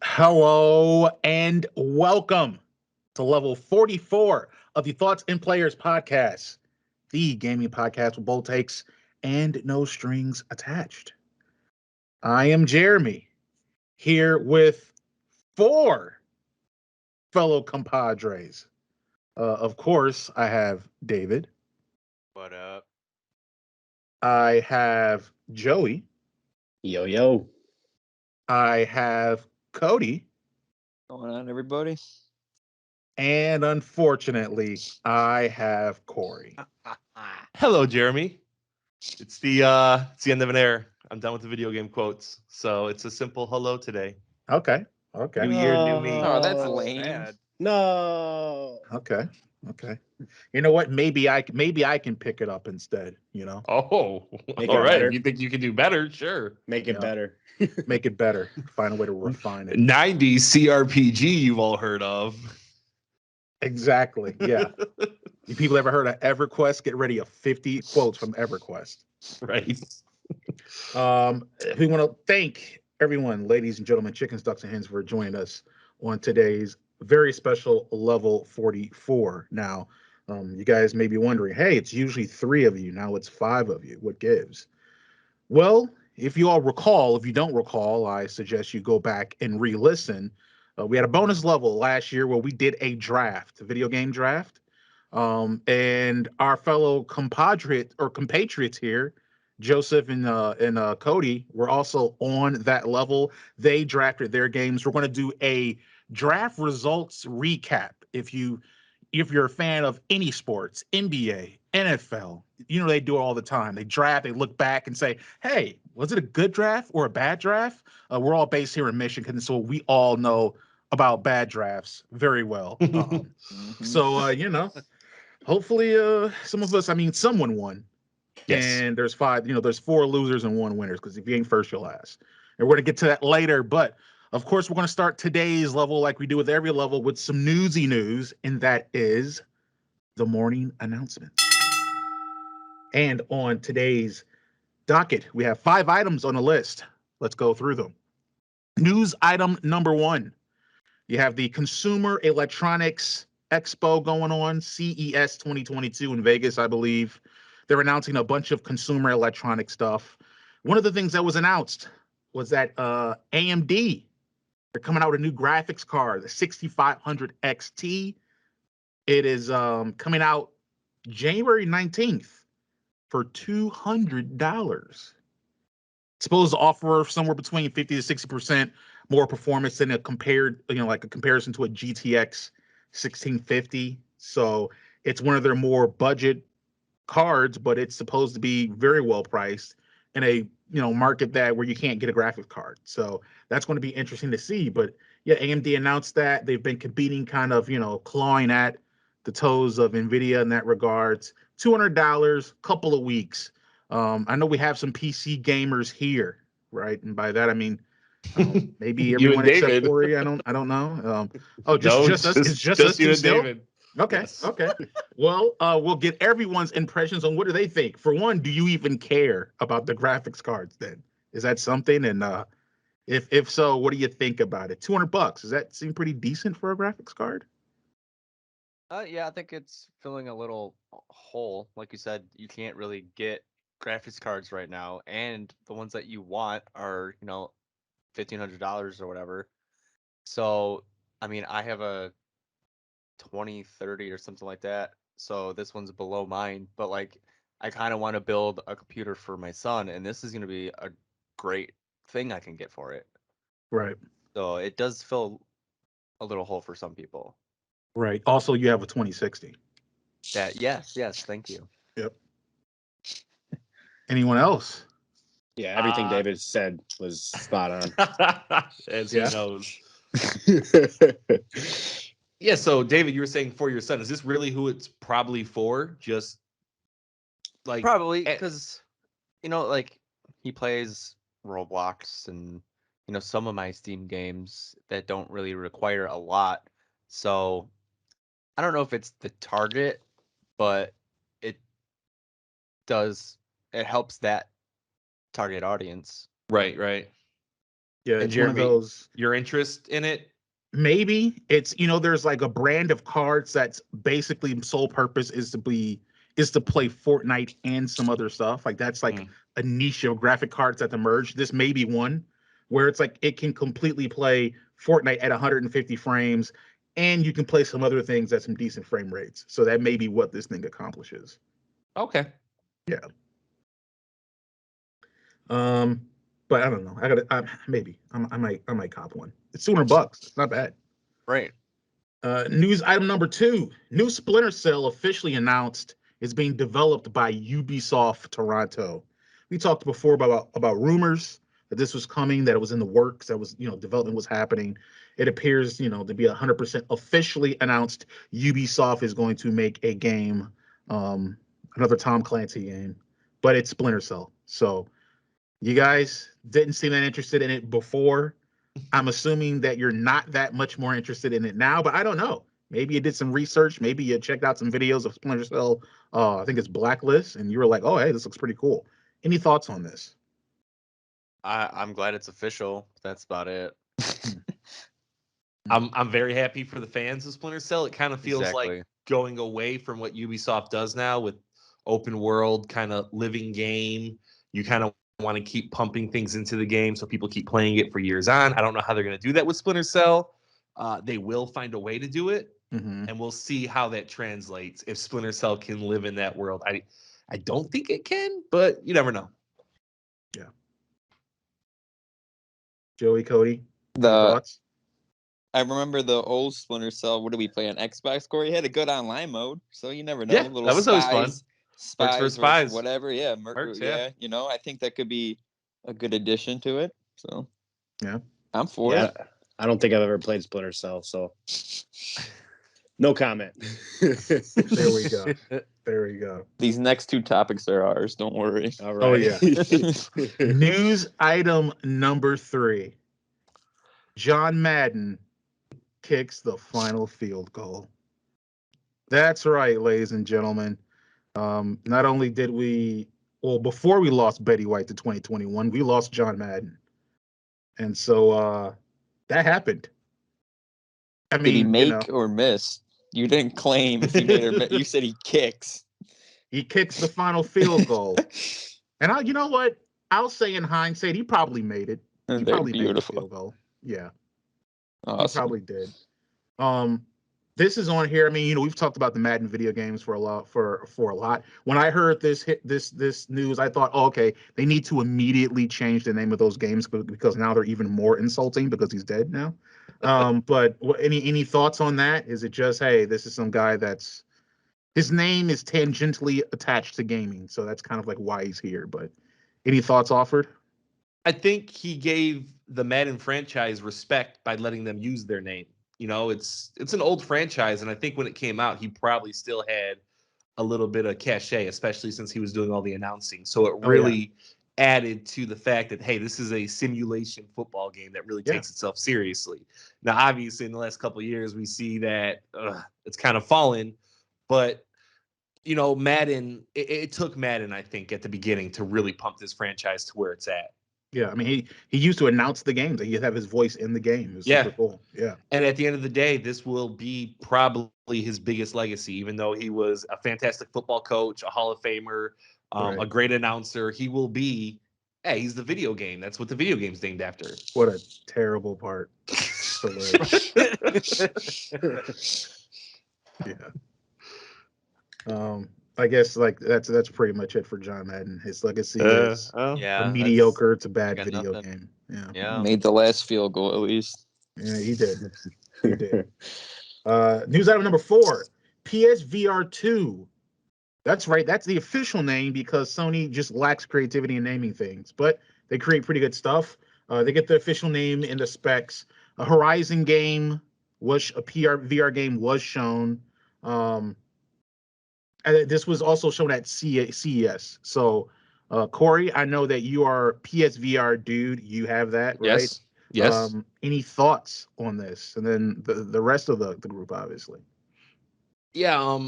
Hello and welcome to level 44 of the Thoughts and Players podcast, the gaming podcast with bold takes and no strings attached. I am Jeremy, here with four fellow compadres. Of course, I have David. What up? I have Joey. Yo, yo. I have Cody. Going on, everybody? And unfortunately, I have Cory. Hello, Jeremy. It's the end of an era. I'm done with the video game quotes, so it's a simple hello today. Okay. New year, new me. Oh, that's No. lame. Sad. No. Okay. You know what? Maybe I can pick it up instead. Oh, Make all it right. better. You think you can do better? Sure. Make it Yeah. better. Make it better. Find a way to refine it. 90s CRPG you've all heard of. Exactly. Yeah. You people ever heard of EverQuest? Get ready of 50 quotes from EverQuest. Right. We want to thank everyone, ladies and gentlemen, chickens, ducks, and hens, for joining us on today's very special level 44. Now, you guys may be wondering, hey, it's usually 3 of you. Now it's 5 of you. What gives? Well, if you all recall, if you don't recall, I suggest you go back and re-listen. We had a bonus level last year where we did a draft, a video game draft. And our fellow compatriots here, Joseph and Cody, were also on that level. They drafted their games. We're going to do a draft results recap. If you're a fan of any sports, NBA, NFL, they do it all the time. They draft, they look back and say, hey, was it a good draft or a bad draft? We're all based here in Michigan, so we all know about bad drafts very well. So, hopefully some of us, someone won. Yes. And there's 5, there's 4 losers and 1 winners, because if you ain't first, you're last. And we're going to get to that later. But of course, we're going to start today's level like we do with every level with some newsy news, and that is the morning announcement. And on today's docket, we have 5 items on the list. Let's go through them. News item number 1. You have the Consumer Electronics Expo going on, CES 2022 in Vegas, I believe. They're announcing a bunch of consumer electronic stuff. One of the things that was announced was that AMD, they're coming out with a new graphics card, the 6500 XT. It is coming out January 19th for $200. It's supposed to offer somewhere between 50 to 60% more performance than a comparison to a GTX 1650. So it's one of their more budget cards, but it's supposed to be very well priced in a market where you can't get a graphics card. So that's going to be interesting to see. But yeah, AMD announced that they've been competing, kind of clawing at the toes of Nvidia in that regards. $200, couple of weeks. I know we have some PC gamers here, right? And by that I mean maybe You everyone and except David. Cory. I don't know. Just us. It's just us you two and still? David. Okay. Yes. Okay. Well, we'll get everyone's impressions on what do they think. For one, do you even care about the graphics cards then? Is that something? And if so, what do you think about it? $200. Does that seem pretty decent for a graphics card? Yeah, I think it's filling a little hole. Like you said, you can't really get graphics cards right now, and the ones that you want are, $1,500 or whatever. So, I have a 2030 or something like that. So this one's below mine, but like I kind of want to build a computer for my son, and this is going to be a great thing I can get for it. Right. So it does fill a little hole for some people. Right. Also, you have a 2060. Yes, thank you. Yep. Anyone else? Yeah, everything David said was spot on. As Yeah. he knows. Yeah, so David, you were saying for your son. Is this really who it's probably for? Just like Probably because like he plays Roblox and some of my Steam games that don't really require a lot. So I don't know if it's the target, but it helps that target audience. Right. Yeah, And it's one of Jeremy, those. your interest in it? Maybe it's there's like a brand of cards that's basically sole purpose is to play Fortnite and some other stuff. Like that's like a niche of graphic cards that emerged. This may be one where it's like it can completely play Fortnite at 150 frames, and you can play some other things at some decent frame rates. So that may be what this thing accomplishes. Okay. Yeah. But I don't know. Maybe I might cop one. It's $200. It's not bad. Right. News item number 2. New Splinter Cell officially announced is being developed by Ubisoft Toronto. We talked before about rumors that this was coming, that it was in the works, that was development was happening. It appears to be 100% officially announced. Ubisoft is going to make a game, another Tom Clancy game, but it's Splinter Cell. So you guys didn't seem that interested in it before. I'm assuming that you're not that much more interested in it now, but I don't know. Maybe you did some research. Maybe you checked out some videos of Splinter Cell. I think it's Blacklist, and you were like, "Oh, hey, this looks pretty cool." Any thoughts on this? I'm glad it's official. That's about it. I'm very happy for the fans of Splinter Cell. It kind of feels Exactly. like going away from what Ubisoft does now with open world kind of living game. You kind of want to keep pumping things into the game so people keep playing it for years on. I don't know how they're going to do that with Splinter Cell. They will find a way to do it, and we'll see how that translates if Splinter Cell can live in that world. I don't think it can, but you never know. Yeah. Joey, Cody, any The thoughts? I remember the old Splinter Cell. What did we play on Xbox? Corey had a good online mode, so you never know. Yeah, Little that was always fun. spies versus versus spies. whatever. Yeah, Works, yeah. yeah. I think that could be a good addition to it. So Yeah. I'm for Yeah, it. I don't think I've ever played Splinter Cell, so no comment. There we go. There we go. These next 2 topics are ours. Don't worry. All Oh, right. yeah. News item number 3. John Madden kicks the final field goal. That's right, ladies and gentlemen. Not only did before we lost Betty White to 2021, we lost John Madden. And so that happened. I Did he mean, make or miss? You didn't claim if he made or miss. You said he kicks. he kicks the final field goal. And you know what? I'll say in hindsight, he probably made it. He They're probably made the beautiful. field goal. Yeah, he Awesome. probably did. This is on here. I mean, we've talked about the Madden video games for a lot. When I heard this news, I thought, oh, okay, they need to immediately change the name of those games because now they're even more insulting because he's dead now. But any thoughts on that? Is it just, hey, this is some guy that's his name is tangentially attached to gaming, so that's kind of like why he's here. But any thoughts offered? I think he gave the Madden franchise respect by letting them use their name. It's an old franchise, and I think when it came out, he probably still had a little bit of cachet, especially since he was doing all the announcing. So it really added to the fact that, hey, this is a simulation football game that really takes itself seriously. Now, obviously, in the last couple of years, we see that it's kind of fallen, but Madden, it took Madden, I think, at the beginning to really pump this franchise to where it's at. Yeah, I mean, he used to announce the games. He'd have his voice in the game. It was super cool. Yeah. And at the end of the day, this will be probably his biggest legacy, even though he was a fantastic football coach, a Hall of Famer, a great announcer. He will be, hey, he's the video game. That's what the video game's named after. What a terrible part. Yeah. I guess like that's pretty much it for John Madden. His legacy is a mediocre to bad video game. Yeah. Made the last field goal at least. Yeah, he did. He did. News item number 4. PSVR 2. That's right. That's the official name because Sony just lacks creativity in naming things, but they create pretty good stuff. They get the official name in the specs. A Horizon game VR game was shown. And this was also shown at CES. So, Cory, I know that you are PSVR dude. You have that, right? Yes. Any thoughts on this? And then the rest of the group, obviously. Yeah.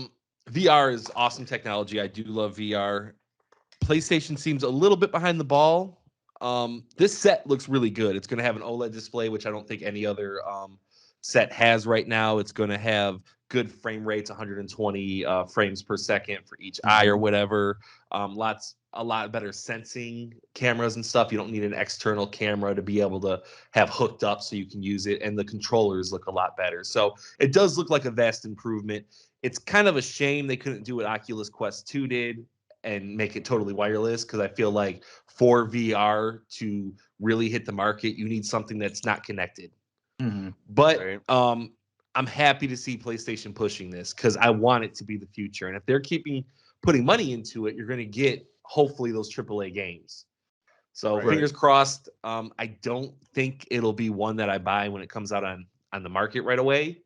VR is awesome technology. I do love VR. PlayStation seems a little bit behind the ball This set looks really good. It's going to have an OLED display, which I don't think any other set has right now. It's going to have good frame rates, 120 frames per second for each eye or whatever. A lot better sensing cameras and stuff. You don't need an external camera to be able to have hooked up so you can use it. And the controllers look a lot better. So it does look like a vast improvement. It's kind of a shame they couldn't do what Oculus Quest 2 did and make it totally wireless, because I feel like for VR to really hit the market, you need something that's not connected. But Right. I'm happy to see PlayStation pushing this, because I want it to be the future. And if they're putting money into it, you're going to get hopefully those AAA games. So Right. fingers crossed. I don't think it'll be one that I buy when it comes out on the market right away,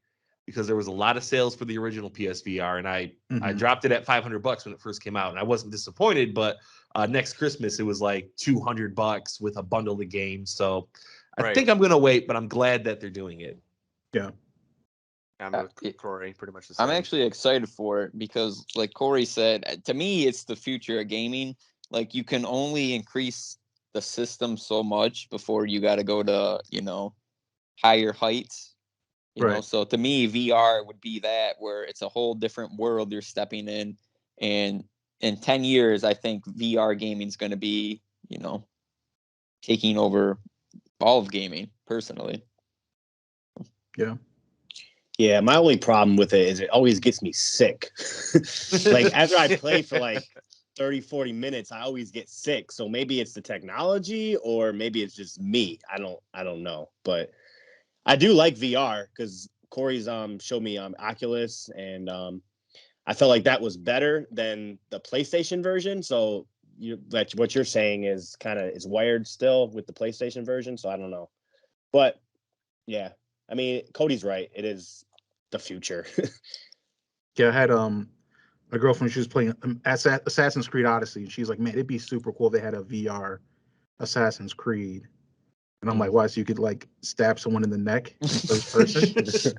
because there was a lot of sales for the original PSVR, and I dropped it at $500 when it first came out, and I wasn't disappointed. But next Christmas it was like $200 with a bundle of games. So I think I'm gonna wait, but I'm glad that they're doing it. Yeah. I'm with Cory, pretty much the same. I'm actually excited for it because, like Cory said, to me, it's the future of gaming. Like, you can only increase the system so much before you got to go to, higher heights. You know, so to me, VR would be that, where it's a whole different world you're stepping in. And in 10 years, I think VR gaming is going to be, taking over all of gaming, personally. Yeah. Yeah, my only problem with it is it always gets me sick. Like, after I play for like 30, 40 minutes, I always get sick. So maybe it's the technology, or maybe it's just me. I don't know. But I do like VR, because Cory's showed me Oculus, and I felt like that was better than the PlayStation version. So what you're saying is is wired still with the PlayStation version. So I don't know. But yeah, I mean, Cody's right. It is the future. Yeah, I had a girlfriend. She was playing Assassin's Creed Odyssey, and she's like, "Man, it'd be super cool if they had a VR Assassin's Creed." And I'm like, "Why? So you could like stab someone in the neck in first person?"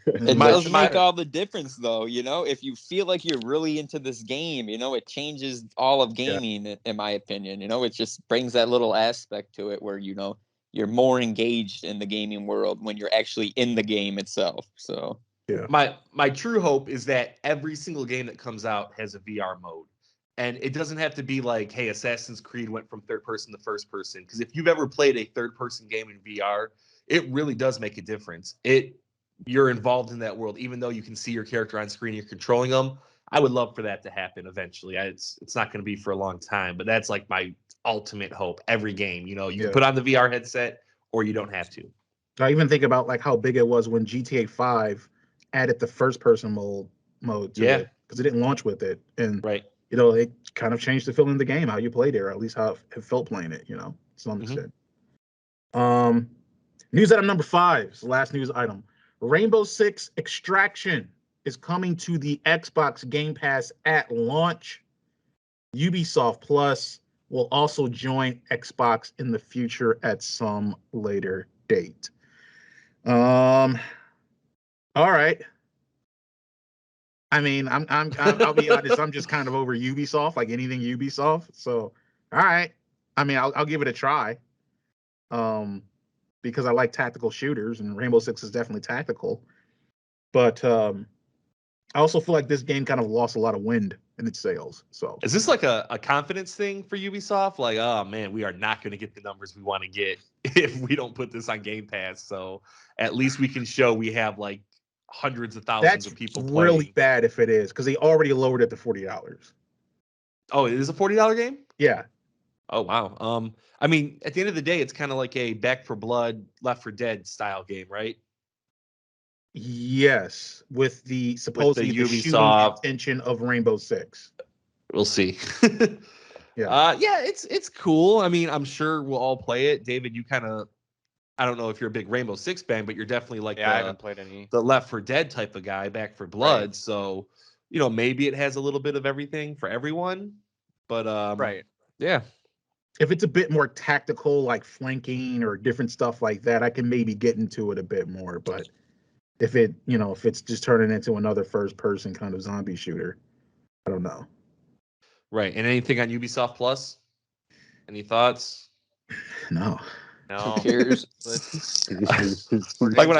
It My- does my- make all the difference, though. If you feel like you're really into this game, it changes all of gaming, in my opinion. It just brings that little aspect to it where, you're more engaged in the gaming world when you're actually in the game itself. So Yeah. My true hope is that every single game that comes out has a VR mode. And it doesn't have to be like, hey, Assassin's Creed went from third person to first person. Because if you've ever played a third person game in VR, it really does make a difference. You're involved in that world, even though you can see your character on screen, you're controlling them. I would love for that to happen eventually. It's not going to be for a long time, but that's like my ultimate hope. Every game, you can put on the VR headset, or you don't have to. I even think about like how big it was when GTA 5 added the first person mode to it, because it didn't launch with it, and it kind of changed the feeling of the game, how you played it, or at least how it felt playing it, to some extent. News item number 5 is the last news item. Rainbow Six Extraction is coming to the Xbox Game Pass at launch. Ubisoft Plus will also join Xbox in the future at some later date. All right. I mean, I'll be honest. I'm just kind of over Ubisoft, like anything Ubisoft. So, all right. I mean, I'll give it a try. Because I like tactical shooters, and Rainbow Six is definitely tactical. But I also feel like this game kind of lost a lot of wind in its sales. So, is this like a confidence thing for Ubisoft? Like, oh man, we are not going to get the numbers we want to get if we don't put this on Game Pass. So at least we can show we have like hundreds of thousands of people playing. Really bad if it is, because they already lowered it to $40. Oh, it is a $40 game? Yeah. Oh wow. I mean, at the end of the day, it's kind of like a Back 4 Blood, Left 4 Dead style game, right? Yes, with the supposedly the shooting Ubisoft intention of Rainbow Six. We'll see. Yeah. Yeah, it's cool. I mean, I'm sure we'll all play it. David, you kind of, I don't know if you're a big Rainbow Six fan, but you're definitely like I haven't played any. the Left 4 Dead type of guy, Back 4 Blood. So, maybe it has a little bit of everything for everyone. But yeah. If it's a bit more tactical, like flanking or different stuff like that, I can maybe get into it a bit more. But if it's just turning into another first person kind of zombie shooter, I don't know. Right. And anything on Ubisoft Plus? Any thoughts? No. Who No. cares? Like when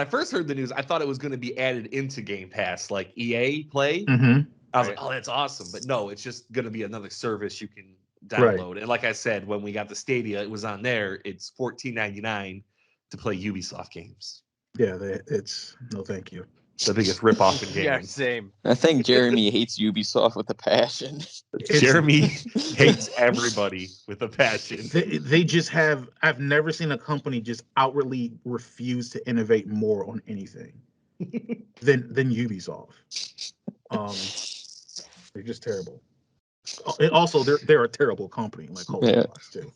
I first heard the news, I thought it was going to be added into Game Pass, like EA Play. Mm-hmm. I was Right. like, oh, that's awesome. But no, it's just going to be another service you can Right. download. And like I said, when we got the Stadia, it was on there. It's $14.99 to play Ubisoft games. Yeah, it's no, thank you. The biggest ripoff in Yeah, gaming. same. I think Jeremy hates Ubisoft with a passion. It's- Jeremy hates everybody with a passion. They just have. I've never seen a company just outwardly refuse to innovate more on anything than Ubisoft. They're just terrible. And also, they're a terrible company, like culture wise too.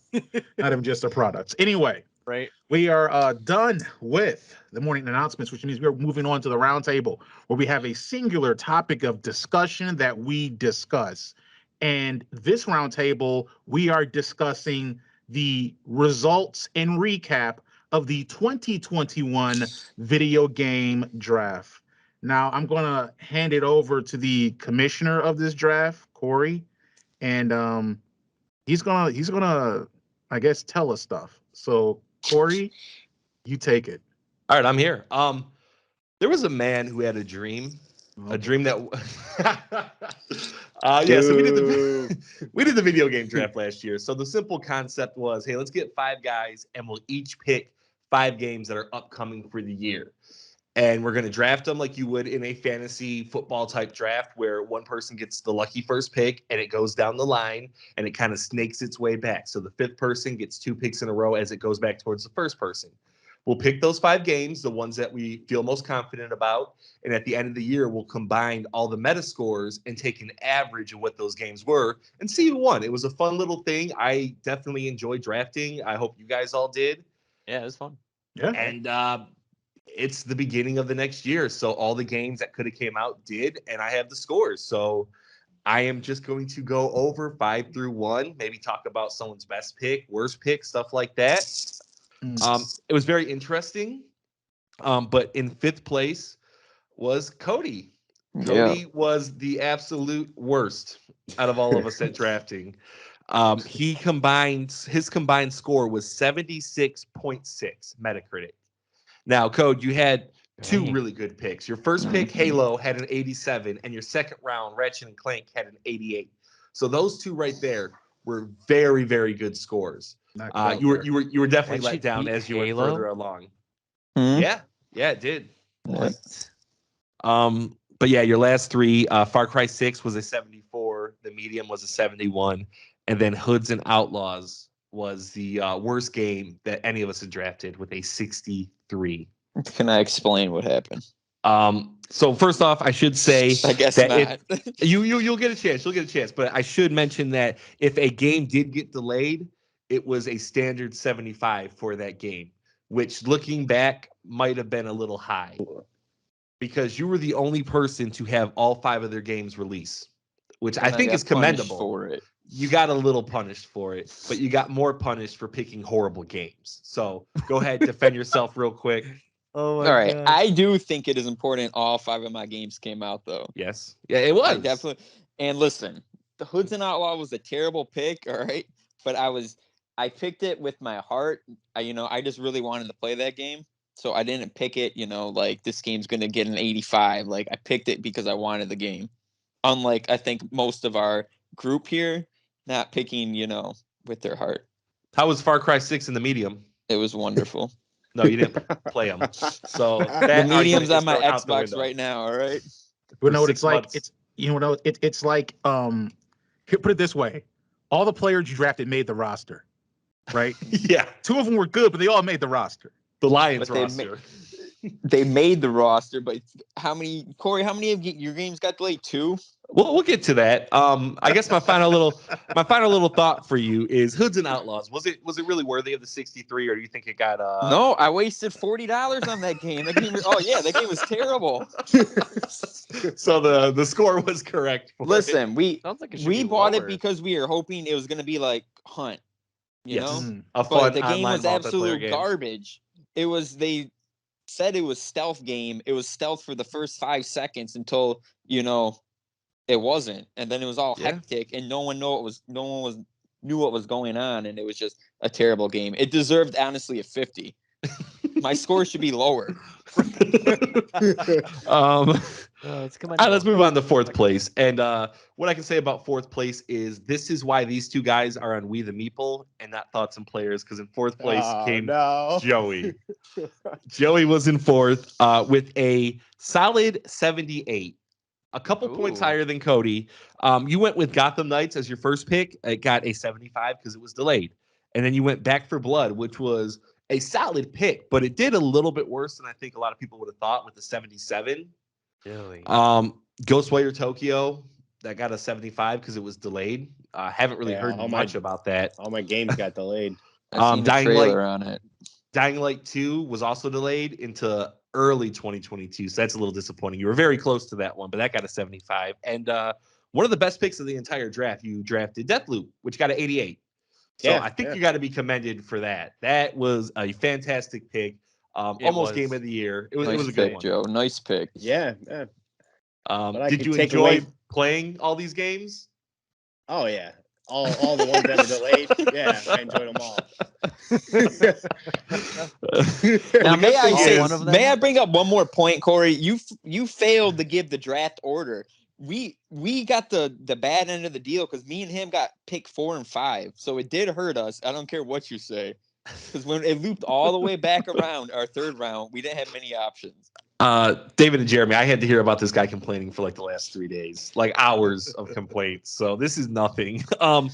Not even just their products. Anyway, Right. we are done with the morning announcements, which means we're moving on to the roundtable, where we have a singular topic of discussion that we discuss. And this roundtable, we are discussing the results and recap of the 2021 video game draft. Now, I'm going to hand it over to the commissioner of this draft, Cory, and he's gonna, I guess, tell us stuff. So, Cory, you take it. All right, I'm here. There was a man who had a dream Oh, that so we did the video game draft last year. So the simple concept was, hey, let's get 5 guys and we'll each pick 5 games that are upcoming for the year. And we're going to draft them like you would in a fantasy football type draft, where one person gets the lucky first pick and it goes down the line and it kind of snakes its way back. So the 5th person gets 2 picks in a row as it goes back towards the first person. We'll pick those 5 games, the ones that we feel most confident about. And at the end of the year, we'll combine all the meta scores and take an average of what those games were and see who won. It was a fun little thing. I definitely enjoyed drafting. I hope you guys all did. Yeah, it was fun. yeah. And it's the beginning of the next year. So all the games that could have came out did, and I have the scores. So I am just going to go over 5 through 1, maybe talk about someone's best pick, worst pick, stuff like that. It was very interesting. But in 5th place was Cody. Cody was the absolute worst out of all of us at drafting. His combined score was 76.6 Metacritic. Now, Code, you had 2 really good picks. Your first pick, Halo, had an 87, and your second round, Ratchet and Clank, had an 88. So those 2 right there were very, very good scores. You were definitely let down as you went further along. Yeah, it did. What? But yeah, your last 3, Far Cry 6 was a 74, the Medium was a 71, and then Hoods and Outlaws was the worst game that any of us had drafted with a 63. Can I explain what happened? So first off, I should say I guess that not. you'll get a chance. You'll get a chance. But I should mention that if a game did get delayed, it was a standard 75 for that game, which looking back might have been a little high because you were the only person to have all 5 of their games release, which I think is commendable. For it. You got a little punished for it, but you got more punished for picking horrible games. So go ahead, defend yourself real quick. Oh All right. I do think it is important all 5 of my games came out, though. Yes. Yeah, it was. Definitely. And listen, the Hoods and Outlaw was a terrible pick, all right? But I picked it with my heart. I just really wanted to play that game. So I didn't pick it, like this game's going to get an 85. Like I picked it because I wanted the game. Unlike, I think, most of our group here, not picking, with their heart. How was Far Cry 6 in the Medium? It was wonderful. No, you didn't play them. So The Medium's on my Xbox right now, all right? You know what it's like? It's like here, put it this way. All the players you drafted made the roster, right? Yeah. 2 of them were good, but they all made the roster. The Lions But roster. They made the roster, but Cory, how many of your games got delayed? 2? Well, we'll get to that. I guess my final little thought for you is Hoods and Outlaws. Was it really worthy of the 63, or do you think it got No, I wasted $40 on that game. That game was terrible. So the score was correct. Listen, we bought lower. it because we were hoping it was going to be like Hunt, you know? A But fun the game online was multiplayer absolute game. garbage. They said it was stealth game. It was stealth for the first 5 seconds until, it wasn't. And then it was all hectic and no one was knew what was going on, and it was just a terrible game. It deserved honestly a 50. My score should be lower. It's let's move on to fourth place. And what I can say about fourth place is this is why these two guys are on We the Meeple and not Thoughts and Players, because in fourth place came Joey. Joey was in fourth with a solid 78. A couple points higher than Cody. You went with Gotham Knights as your first pick. It got a 75 because it was delayed. And then you went Back for Blood, which was a solid pick, but it did a little bit worse than I think a lot of people would have thought with the 77. Really? Ghostwire Tokyo, that got a 75 because it was delayed. Haven't really heard much about that. All my games got delayed. I've seen a trailer on it. Dying Light 2 was also delayed into early 2022, so that's a little disappointing. You were very close to that one, but that got a 75. And one of the best picks of the entire draft, you drafted Deathloop, which got an 88. So I think you got to be commended for that. That was a fantastic pick. Almost game of the year. It was a good pick, one. Joe. Nice pick. Yeah. Did you enjoy playing all these games? Oh yeah. All the ones that were delayed. Yeah, I enjoyed them all. Now, may I bring up one more point, Cory? You failed to give the draft order. We got the bad end of the deal because me and him got pick 4 and 5, so it did hurt us. I don't care what you say, because when it looped all the way back around our third round, we didn't have many options. David and Jeremy, I had to hear about this guy complaining for like the last 3 days, like hours of complaints. So this is nothing. All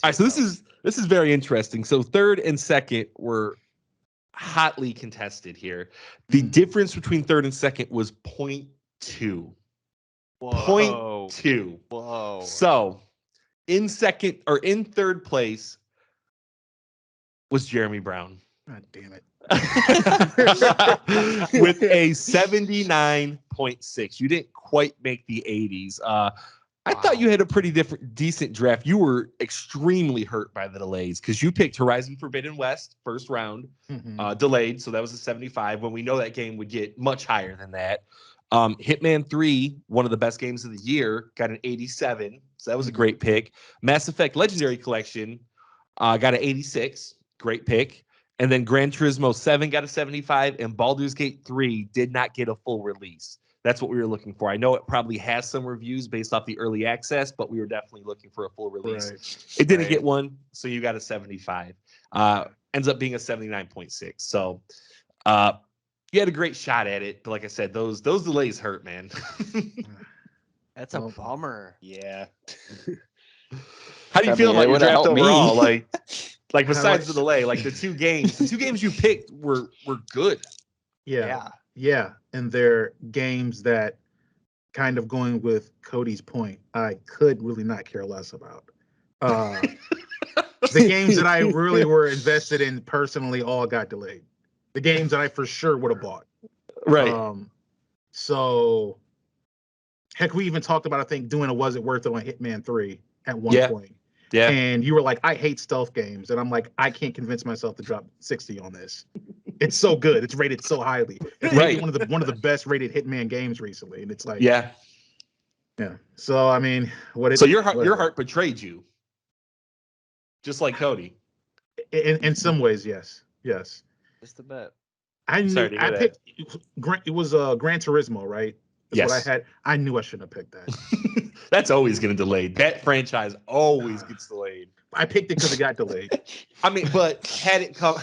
right, so this is very interesting. So third and second were hotly contested here. The difference between third and second was 0.2. Whoa. 0.2. Whoa. So in third place was Jeremy Brown. God damn it. With a 79.6. You didn't quite make the 80s. I thought you had a pretty decent draft. You were extremely hurt by the delays because you picked Horizon Forbidden West first round, delayed. So that was a 75 when we know that game would get much higher than that. Hitman 3, one of the best games of the year, got an 87. So that was a great pick. Mass Effect Legendary Collection got an 86. Great pick. And then Gran Turismo 7 got a 75, and Baldur's Gate 3 did not get a full release. That's what we were looking for. I know it probably has some reviews based off the early access, but we were definitely looking for a full release. Right. It didn't get one, so you got a 75. Ends up being a 79.6. So you had a great shot at it, but like I said, those delays hurt, man. That's a bummer. Yeah. How do you feel about your draft overall? Like besides the delay, like the two games you picked were good. Yeah. And they're games that, kind of going with Cody's point, I could really not care less about. The games that I really were invested in personally all got delayed. The games that I for sure would have bought. Right. So heck, we even talked about, I think, doing a Was It Worth It on Hitman 3 at one point. Yeah. And you were like, I hate stealth games. And I'm like, I can't convince myself to drop 60 on this. It's so good. It's rated so highly. It's maybe one of the best rated Hitman games recently. And it's like, yeah. So I mean, your heart betrayed you, just like Cody. In some ways, yes. Just a bit. I picked. It was Gran Turismo, right? That's what I had. I knew I shouldn't have picked that. That's always going to delay. That franchise always gets delayed. I picked it because it got delayed. I mean, but had it come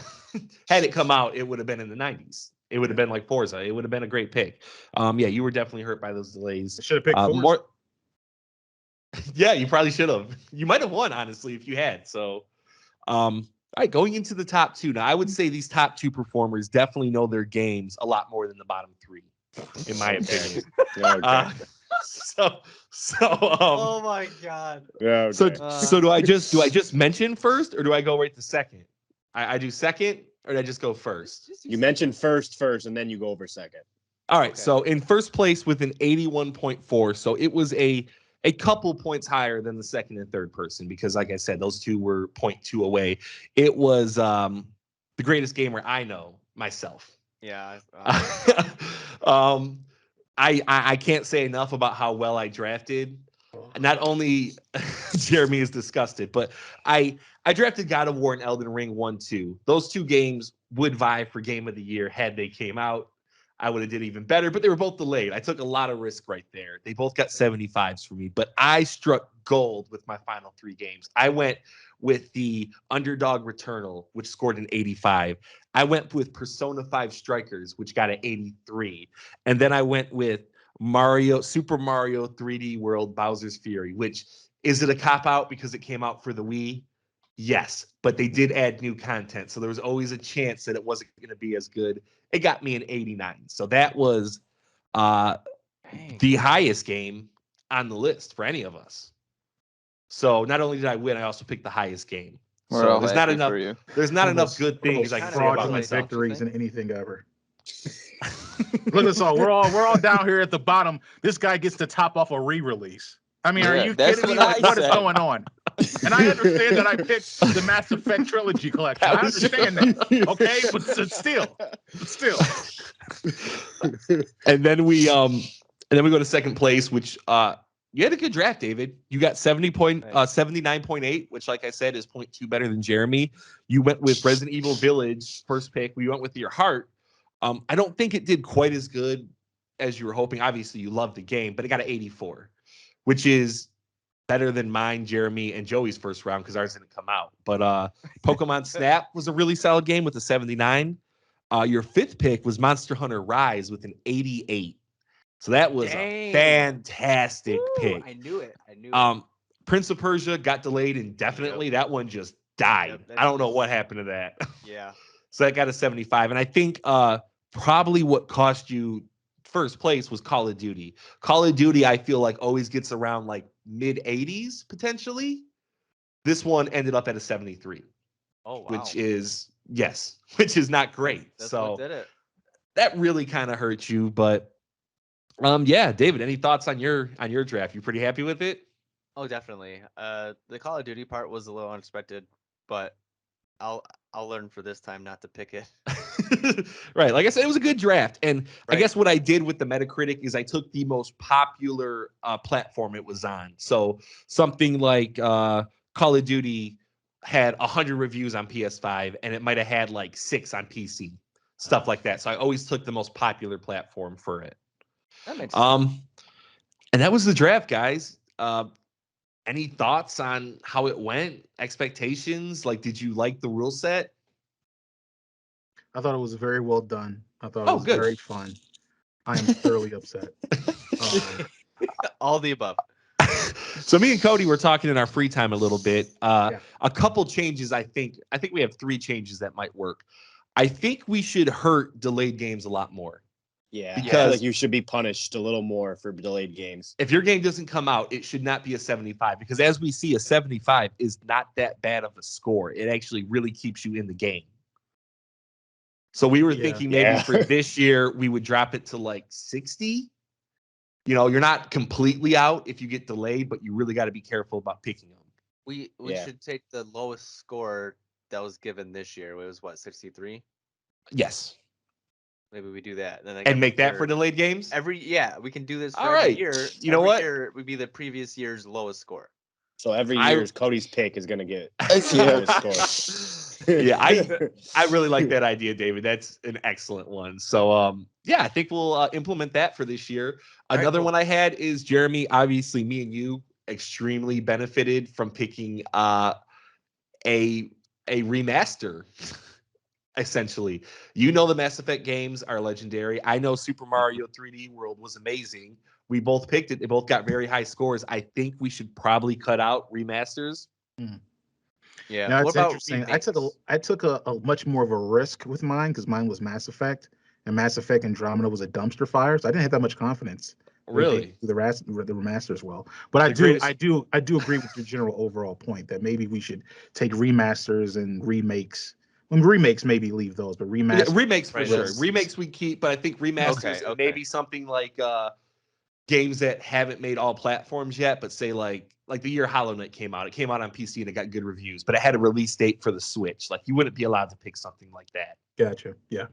out, it would have been in the 90s. It would have been like Forza. It would have been a great pick. You were definitely hurt by those delays. I should have picked Forza. Yeah, you probably should have. You might have won, honestly, if you had. So, all right, going into the top two. Now, I would say these top two performers definitely know their games a lot more than the bottom three, in my opinion. Oh my God. Yeah. Okay. So do I just mention first, or do I go right to second? I do second, or do I just go first? You mentioned first, and then you go over second. All right. Okay. So in first place with an 81.4. So it was a couple points higher than the second and third person because, like I said, those two were 0.2 away. It was the greatest gamer I know, myself. Yeah. I can't say enough about how well I drafted. not only Jeremy is disgusted, but I drafted God of War and Elden Ring 1-2. Those two games would vie for Game of the Year had they came out. I would have did even better, but they were both delayed. I took a lot of risk right there. They both got 75s for me, but I struck gold with my final 3 games. I went with the Underdog Returnal, which scored an 85. I went with Persona 5 Strikers, which got an 83. And then I went with Super Mario 3D World Bowser's Fury, which is it a cop out because it came out for the Wii? Yes, but they did add new content. So there was always a chance that it wasn't going to be as good. It got me an 89. So that was the highest game on the list for any of us. So not only did I win, I also picked the highest game. We're So all there's not happy enough. for you. There's not enough Almost- good things I can say about fraudulent myself. victories in anything ever. Look at us all. We're all down here at the bottom. This guy gets to top off a re-release. I mean, are Yeah, you that's kidding me? what Like, I what is said. going on? And I understand that I picked the Mass Effect trilogy collection. I understand that. Okay, but still. And then we go to second place, which you had a good draft, David. You got 79.8, which, like I said, is 0.2 better than Jeremy. You went with Resident Evil Village, first pick. We went with your heart. I don't think it did quite as good as you were hoping. Obviously, you loved the game, but it got an 84, which is better than mine, Jeremy, and Joey's first round because ours didn't come out. But Pokemon Snap was a really solid game with a 79. Your fifth pick was Monster Hunter Rise with an 88. So that was a fantastic pick. I knew it. Prince of Persia got delayed indefinitely. That one just died. Yep, I don't know what happened to that. Yeah. So that got a 75. And I think probably what cost you first place was Call of Duty. Call of Duty, I feel like, always gets around like mid 80s potentially. This one ended up at a 73. Oh wow. Which is not great. That's so what did it. that really kind of hurt you. But yeah, David, any thoughts on your draft? You pretty happy with it? Oh, definitely. The Call of Duty part was a little unexpected, but I'll learn for this time not to pick it. Right. Like I said, it was a good draft. And I Right. guess what I did with the Metacritic is I took the most popular platform it was on. So something like Call of Duty had 100 reviews on PS5 and it might have had like 6 on PC, stuff like that. So I always took the most popular platform for it. That makes sense. And that was the draft, guys. Any thoughts on how it went? Expectations? Like, did you like the rule set? I thought it was very well done. I thought it was good. very fun. I am thoroughly upset. All the above. So me and Cody were talking in our free time a little bit. Yeah. A couple changes. I think we have 3 changes that might work. I think we should hurt delayed games a lot more. Yeah, Because- I feel like you should be punished a little more for delayed games. If your game doesn't come out, it should not be a 75 because as we see, a 75 is not that bad of a score. It actually really keeps you in the game. So we were thinking maybe for this year, we would drop it to like 60. You know, you're not completely out if you get delayed, but you really got to be careful about picking them. We should take the lowest score that was given this year. It was what, 63? Yes. Maybe we do that. Then And make that for delayed games? we can do this for All every right. year. You know Every what? year would be the previous year's lowest score. So every year's Cody's pick is gonna get Yeah. score. Yeah, I really like that idea, David. That's an excellent one. So yeah, I think we'll implement that for this year. All right, Another cool. one I had is Jeremy. Obviously, me and you extremely benefited from picking a remaster. Essentially, you know, the Mass Effect games are legendary. I know Super Mario 3D World was amazing. We both picked it. They both got very high scores. I think we should probably cut out remasters. Yeah. Now, What it's about interesting. remakes? I took a much more of a risk with mine because mine was Mass Effect, and Mass Effect Andromeda was a dumpster fire, so I didn't have that much confidence. Really? The remaster as well. But I do agree with your general overall point that maybe we should take remasters and remakes. When remakes, maybe leave those, but Yeah, remasters. remakes for Right. sure. Remakes we keep, but I think remasters Okay. maybe something like games that haven't made all platforms yet, but say like the year Hollow Knight came out. It came out on PC and it got good reviews, but it had a release date for the Switch. Like you wouldn't be allowed to pick something like that. Gotcha. Yeah.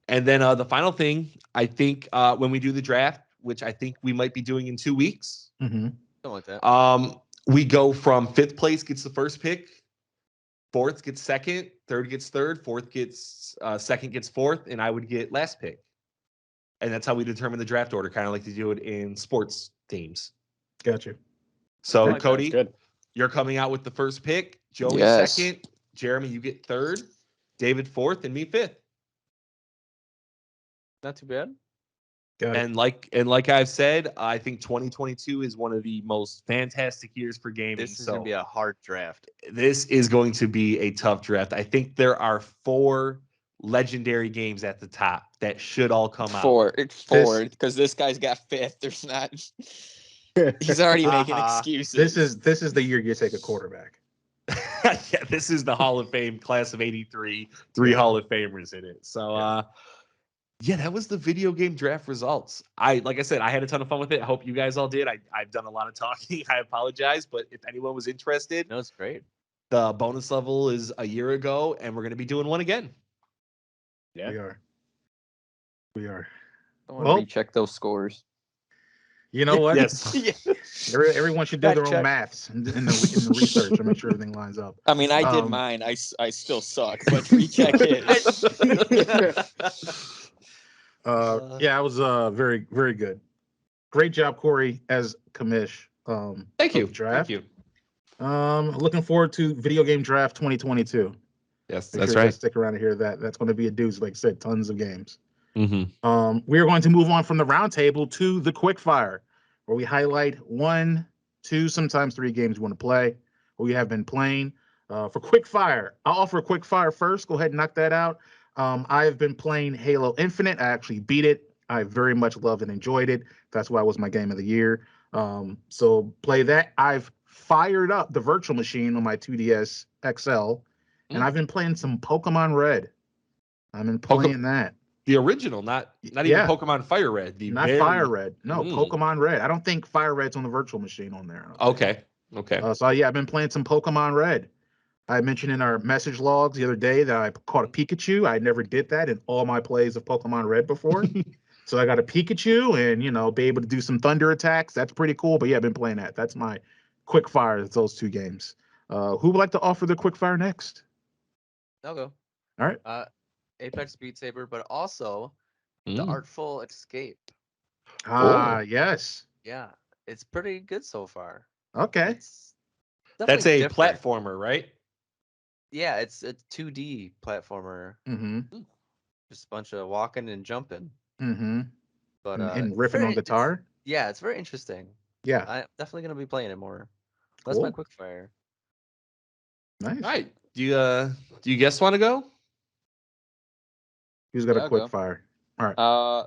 And then the final thing, I think when we do the draft, which I think we might be doing in 2 weeks, Mm-hmm. Something like that. We go from 5th place gets the first pick, 4th gets 2nd, 3rd gets 3rd, 4th gets 2nd gets 4th, and I would get last pick. And that's how we determine the draft order, kind of like they do it in sports teams. Gotcha. So, like that. Cody, Good. you're coming out with the first pick. Joey Yes. 2nd. Jeremy, you get 3rd. David 4th, and me 5th. Not too bad. Got it. And like I've said, I think 2022 is one of the most fantastic years for gaming. This is gonna be a hard draft. This is going to be a tough draft. I think there are 4 legendary games at the top that should all come out. 4, because this guy's got 5th. There's not. He's already making excuses. This is the year you take a quarterback. Yeah, this is the Hall of Fame class of '83, 3 Hall of Famers in it. So, yeah, that was the video game draft results. Like I said, I had a ton of fun with it. I hope you guys all did. I've done a lot of talking. I apologize, but if anyone was interested, No, it's great. the bonus level is a year ago, and we're going to be doing one again. Yeah. We are. I want to Well- recheck those scores. You know what? Yes. Everyone should do Fact their own check. maths in the research to make sure everything lines up. I mean, I did Um, mine. I still suck, but recheck it. Yeah, it was very, very good. Great job, Cory, as commish. Thank you. of the draft. Thank you. Looking forward to video game draft 2022. Yes, Make that's sure you right. guys stick around to hear that. That's going to be a doozy, like I said, tons of games. Mm-hmm. We are going to move on from the roundtable to the quickfire, where we highlight 1, 2, sometimes 3 games we want to play, or we have been playing. For quickfire, I'll offer a quickfire first. Go ahead and knock that out. I have been playing Halo Infinite. I actually beat it. I very much loved and enjoyed it. That's why it was my game of the year. So play that. I've fired up the virtual machine on my 2DS XL, and I've been playing some Pokemon Red. I've been playing that. The original, not even Yeah. Pokemon Fire Red. Not Fire Red. No, Pokemon Red. I don't think Fire Red's on the virtual machine on there. I don't think. Okay. So yeah, I've been playing some Pokemon Red. I mentioned in our message logs the other day that I caught a Pikachu. I never did that in all my plays of Pokemon Red before. So I got a Pikachu and, be able to do some thunder attacks. That's pretty cool. But yeah, I've been playing that. That's my quick fire. It's those 2 games. Who would like to offer the quick fire next? I'll go. All right. Apex Beat Saber, but also the Artful Escape. Yes. Yeah, it's pretty good so far. Okay. It's That's definitely a different. platformer, right? Yeah, it's a 2D platformer. Mm-hmm. Just a bunch of walking and jumping. Mm-hmm. But And riffing on guitar. It's very interesting. Yeah. I'm definitely gonna be playing it more. That's Cool. my quick fire. Nice. All right. Do you guys want to go? Who's got Yeah, a I'll quick go. fire? All right.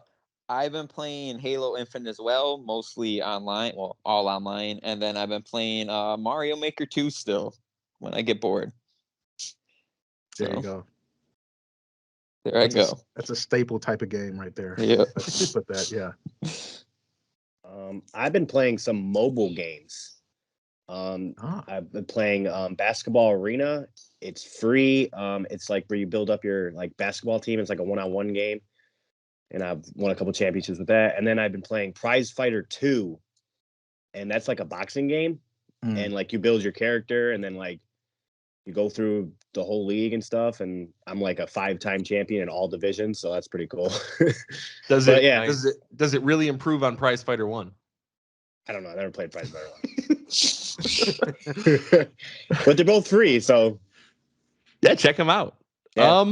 I've been playing Halo Infinite as well, mostly online. Well, all online, and then I've been playing Mario Maker 2 still when I get bored. There you So, go. there I go. That's a staple type of game right there. Yeah. Let's put that. Yeah. I've been playing some mobile games. I've been playing Basketball Arena. It's free. It's like where you build up your basketball team. It's like a 1-on-1 game, and I've won a couple championships with that. And then I've been playing Prize Fighter 2, and that's like a boxing game. And you build your character, and then you go through the whole league and stuff. And I'm like a 5-time champion in all divisions, so that's pretty cool. Does But it? yeah. Does it really improve on Prize Fighter 1? I don't know. I never played Prize Fighter 1. But they're both free, so Yeah, check them out. Yeah.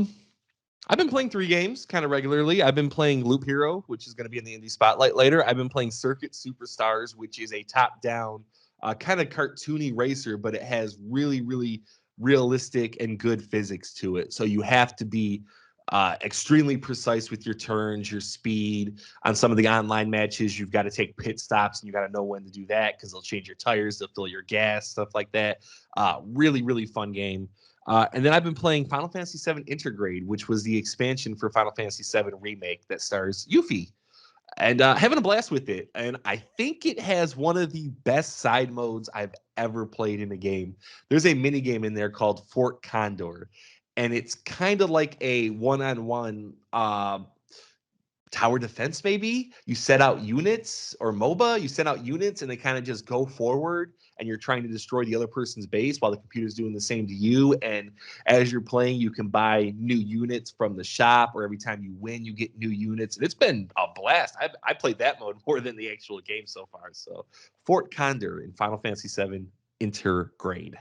I've been playing 3 games kind of regularly. I've been playing Loophero, which is going to be in the Indie Spotlight later. I've been playing Circuit Superstars, which is a top-down kind of cartoony racer, but it has really, really realistic and good physics to it. So you have to be extremely precise with your turns, your speed. On some of the online matches, you've got to take pit stops, and you got to know when to do that because they'll change your tires, they'll fill your gas, stuff like that. Really, really fun game. And then I've been playing Final Fantasy VII Intergrade, which was the expansion for Final Fantasy VII Remake that stars Yuffie. And having a blast with it. And I think it has one of the best side modes I've ever played in a game. There's a mini game in there called Fort Condor. And it's kind of like a one-on-one tower defense, maybe you set out units, or MOBA, you set out units and they kind of just go forward and you're trying to destroy the other person's base while the computer's doing the same to you. And as you're playing, you can buy new units from the shop, or every time you win, you get new units. And it's been a blast. I played that mode more than the actual game so far. So Fort Condor in Final Fantasy VII Intergrade.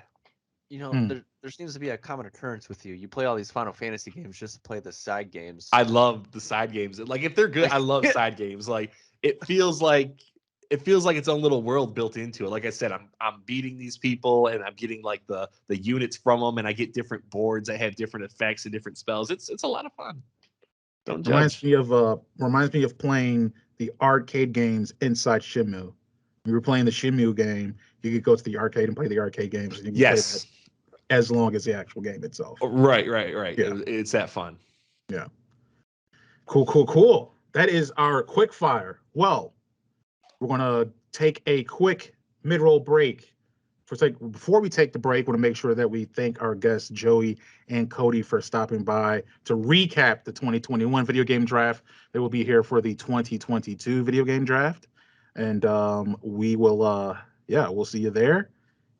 You know, there seems to be a common occurrence with you. You play all these Final Fantasy games just to play the side games. I love the side games. Like, if they're good, I love side games. Like, it feels like its own little world built into it. Like I said, I'm beating these people and I'm getting like the units from them, and I get different boards that have different effects and different spells. It's a lot of fun. Don't judge. Reminds me of playing the arcade games inside Shenmue. We were playing the Shenmue game. You could go to the arcade and play the arcade games. And you can play that as long as the actual game itself. Right. Yeah. It's that fun. Yeah. Cool. That is our quick fire. Well, we're gonna take a quick mid-roll break. Before we take the break, we want to make sure that we thank our guests Joey and Cody for stopping by to recap the 2021 video game draft. They will be here for the 2022 video game draft, and we will we'll see you there,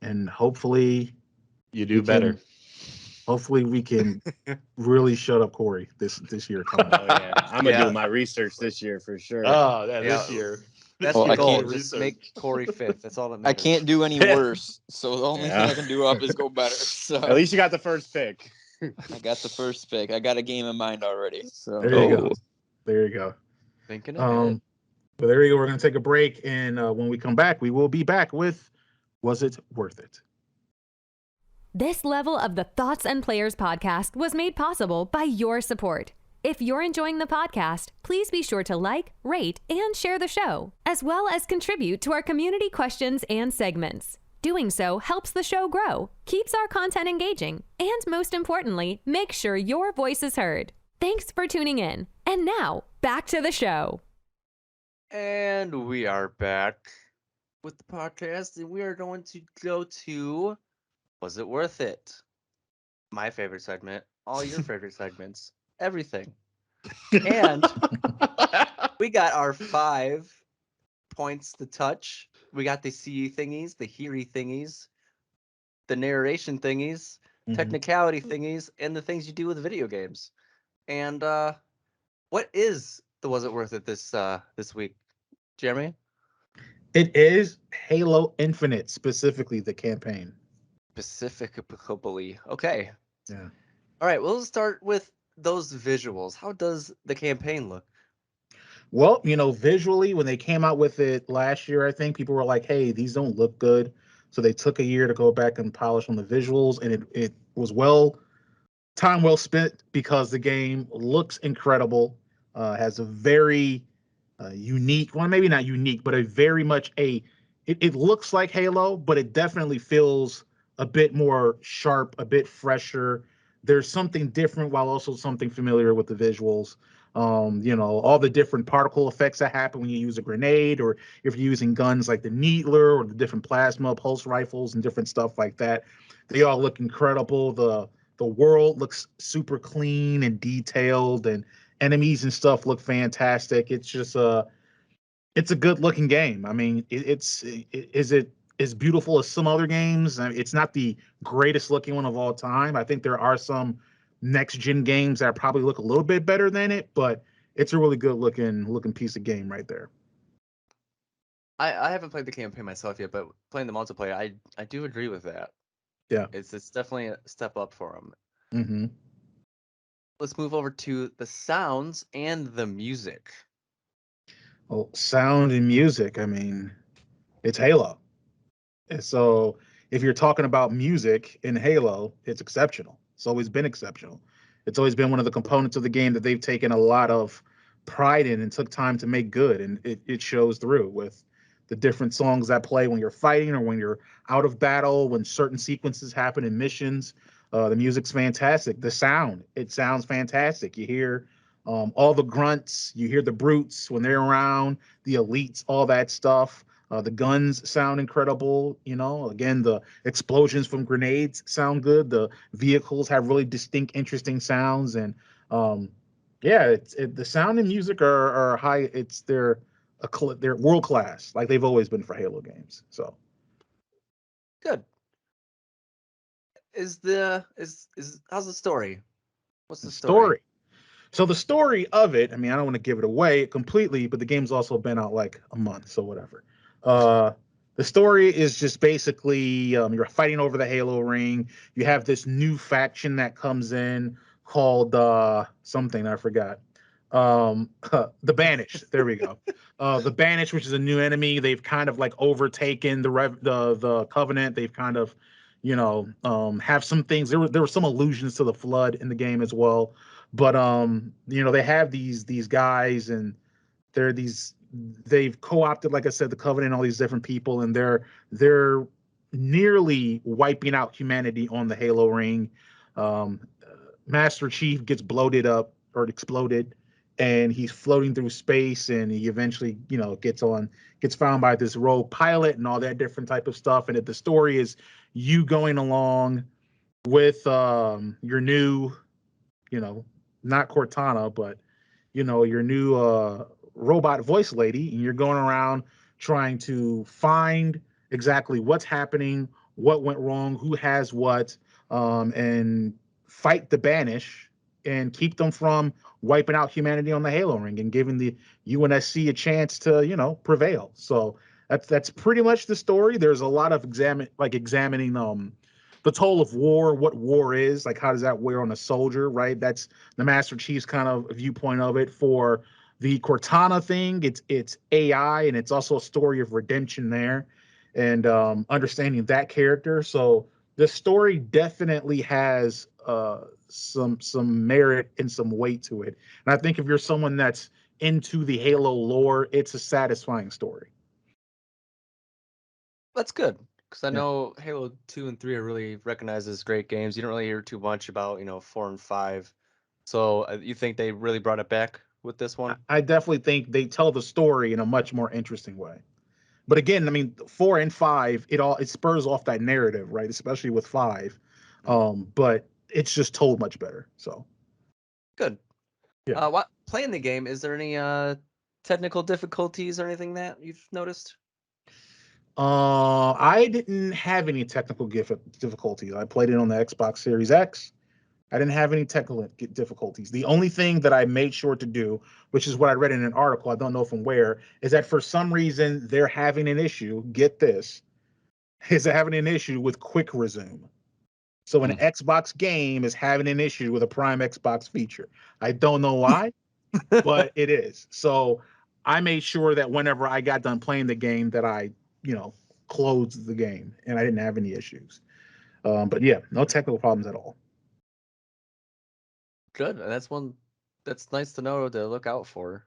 and hopefully you do better. Hopefully we can really shut up Cory this year. Oh, yeah. I'm gonna do my research this year for sure. This year. That's Well, the goal. can't Just make Cory fifth. That's all that matters. I can't do any worse, so the only thing I can do up is go better. So At least you got the first pick. I got the first pick. I got a game in mind already. So There you go. Thinking ahead. But there you go. We're gonna take a break, and when we come back, we will be back with Was It Worth It? This level of the Thoughts and Players podcast was made possible by your support. If you're enjoying the podcast, please be sure to like, rate, and share the show, as well as contribute to our community questions and segments. Doing so helps the show grow, keeps our content engaging, and most importantly, makes sure your voice is heard. Thanks for tuning in. And now, back to the show. And we are back with the podcast, and we are going to go to Was It Worth It? My favorite segment, all your favorite segments, everything. And we got our 5 points to touch. We got the CE thingies, the heary thingies, the narration thingies, technicality thingies, and the things you do with video games. And what is the Was It Worth It this week, Jeremy? It is Halo Infinite, specifically the campaign. Specifically. Okay. Yeah. All right. Well, let's start with those visuals. How does the campaign look? Well, visually, when they came out with it last year, I think people were like, hey, these don't look good. So they took a year to go back and polish on the visuals, and it was time well spent, because the game looks incredible. Has a very unique, well, maybe not unique, but a very much it looks like Halo, but it definitely feels a bit more sharp, a bit fresher. There's something different while also something familiar with the visuals. All the different particle effects that happen when you use a grenade, or if you're using guns like the Needler or the different plasma pulse rifles and different stuff like that. They all look incredible. The world looks super clean and detailed, and enemies and stuff look fantastic. It's just it's a good looking game. I mean, is it as beautiful as some other games? I mean, it's not the greatest looking one of all time. I think there are some next gen games that probably look a little bit better than it, but it's a really good looking piece of game right there. I haven't played the campaign myself yet, but playing the multiplayer, I do agree with that. Yeah, it's definitely a step up for them. Mm-hmm. Let's move over to the sounds and the music. Well, sound and music, I mean, it's Halo. And so if you're talking about music in Halo, it's exceptional. It's always been exceptional. It's always been one of the components of the game that they've taken a lot of pride in and took time to make good. And it shows through with the different songs that play when you're fighting or when you're out of battle, when certain sequences happen in missions. The music's fantastic. The sound, it sounds fantastic. You hear all the grunts, you hear the brutes when they're around, the elites, all that stuff. The guns sound incredible. Again, the explosions from grenades sound good. The vehicles have really distinct, interesting sounds. And Yeah, the sound and music are high. They're world class, like they've always been for Halo games. So Good. Is how's the story? What's the story? So the story of it, I mean, I don't want to give it away completely, but the game's also been out like a month, so whatever. The story is just basically you're fighting over the Halo ring. You have this new faction that comes in called something I forgot. The Banished. There we go. The Banished, which is a new enemy. They've kind of like overtaken the Covenant. They've kind of, have some things. There were some allusions to the Flood in the game as well. But they have these guys, and they've co-opted, like I said, the Covenant, and all these different people, and they're nearly wiping out humanity on the Halo ring. Master Chief gets bloated up or exploded, and he's floating through space, and he eventually, gets found by this rogue pilot and all that different type of stuff. And the story is you going along with your new, not Cortana, but your new robot voice lady, and you're going around trying to find exactly what's happening, what went wrong, who has what, and fight the Banish and keep them from wiping out humanity on the Halo ring and giving the UNSC a chance to, prevail. So that's pretty much the story. There's a lot of examining the toll of war, what war is, like how does that wear on a soldier, right? That's the Master Chief's kind of viewpoint of it. For the Cortana thing, it's AI, and it's also a story of redemption there, and understanding that character. So the story definitely has some merit and some weight to it. And I think if you're someone that's into the Halo lore, it's a satisfying story. That's good, because I Yeah. know Halo 2 and 3 are really recognized as great games. You don't really hear too much about 4 and 5. So you think they really brought it back with this one? I definitely think they tell the story in a much more interesting way. But again, I mean, 4 and 5, it spurs off that narrative, right? Especially with 5. But it's just told much better. So Good. Yeah. What playing the game? Is there any technical difficulties or anything that you've noticed? I didn't have any technical difficulties. I played it on the Xbox Series X. I didn't have any technical difficulties. The only thing that I made sure to do, which is what I read in an article, I don't know from where, is that for some reason they're having an issue. Get this, is they're having an issue with quick resume. So an Xbox game is having an issue with a Prime Xbox feature. I don't know why, but it is. So I made sure that whenever I got done playing the game, that I, closed the game, and I didn't have any issues. But yeah, no technical problems at all. Good. And that's nice to know to look out for.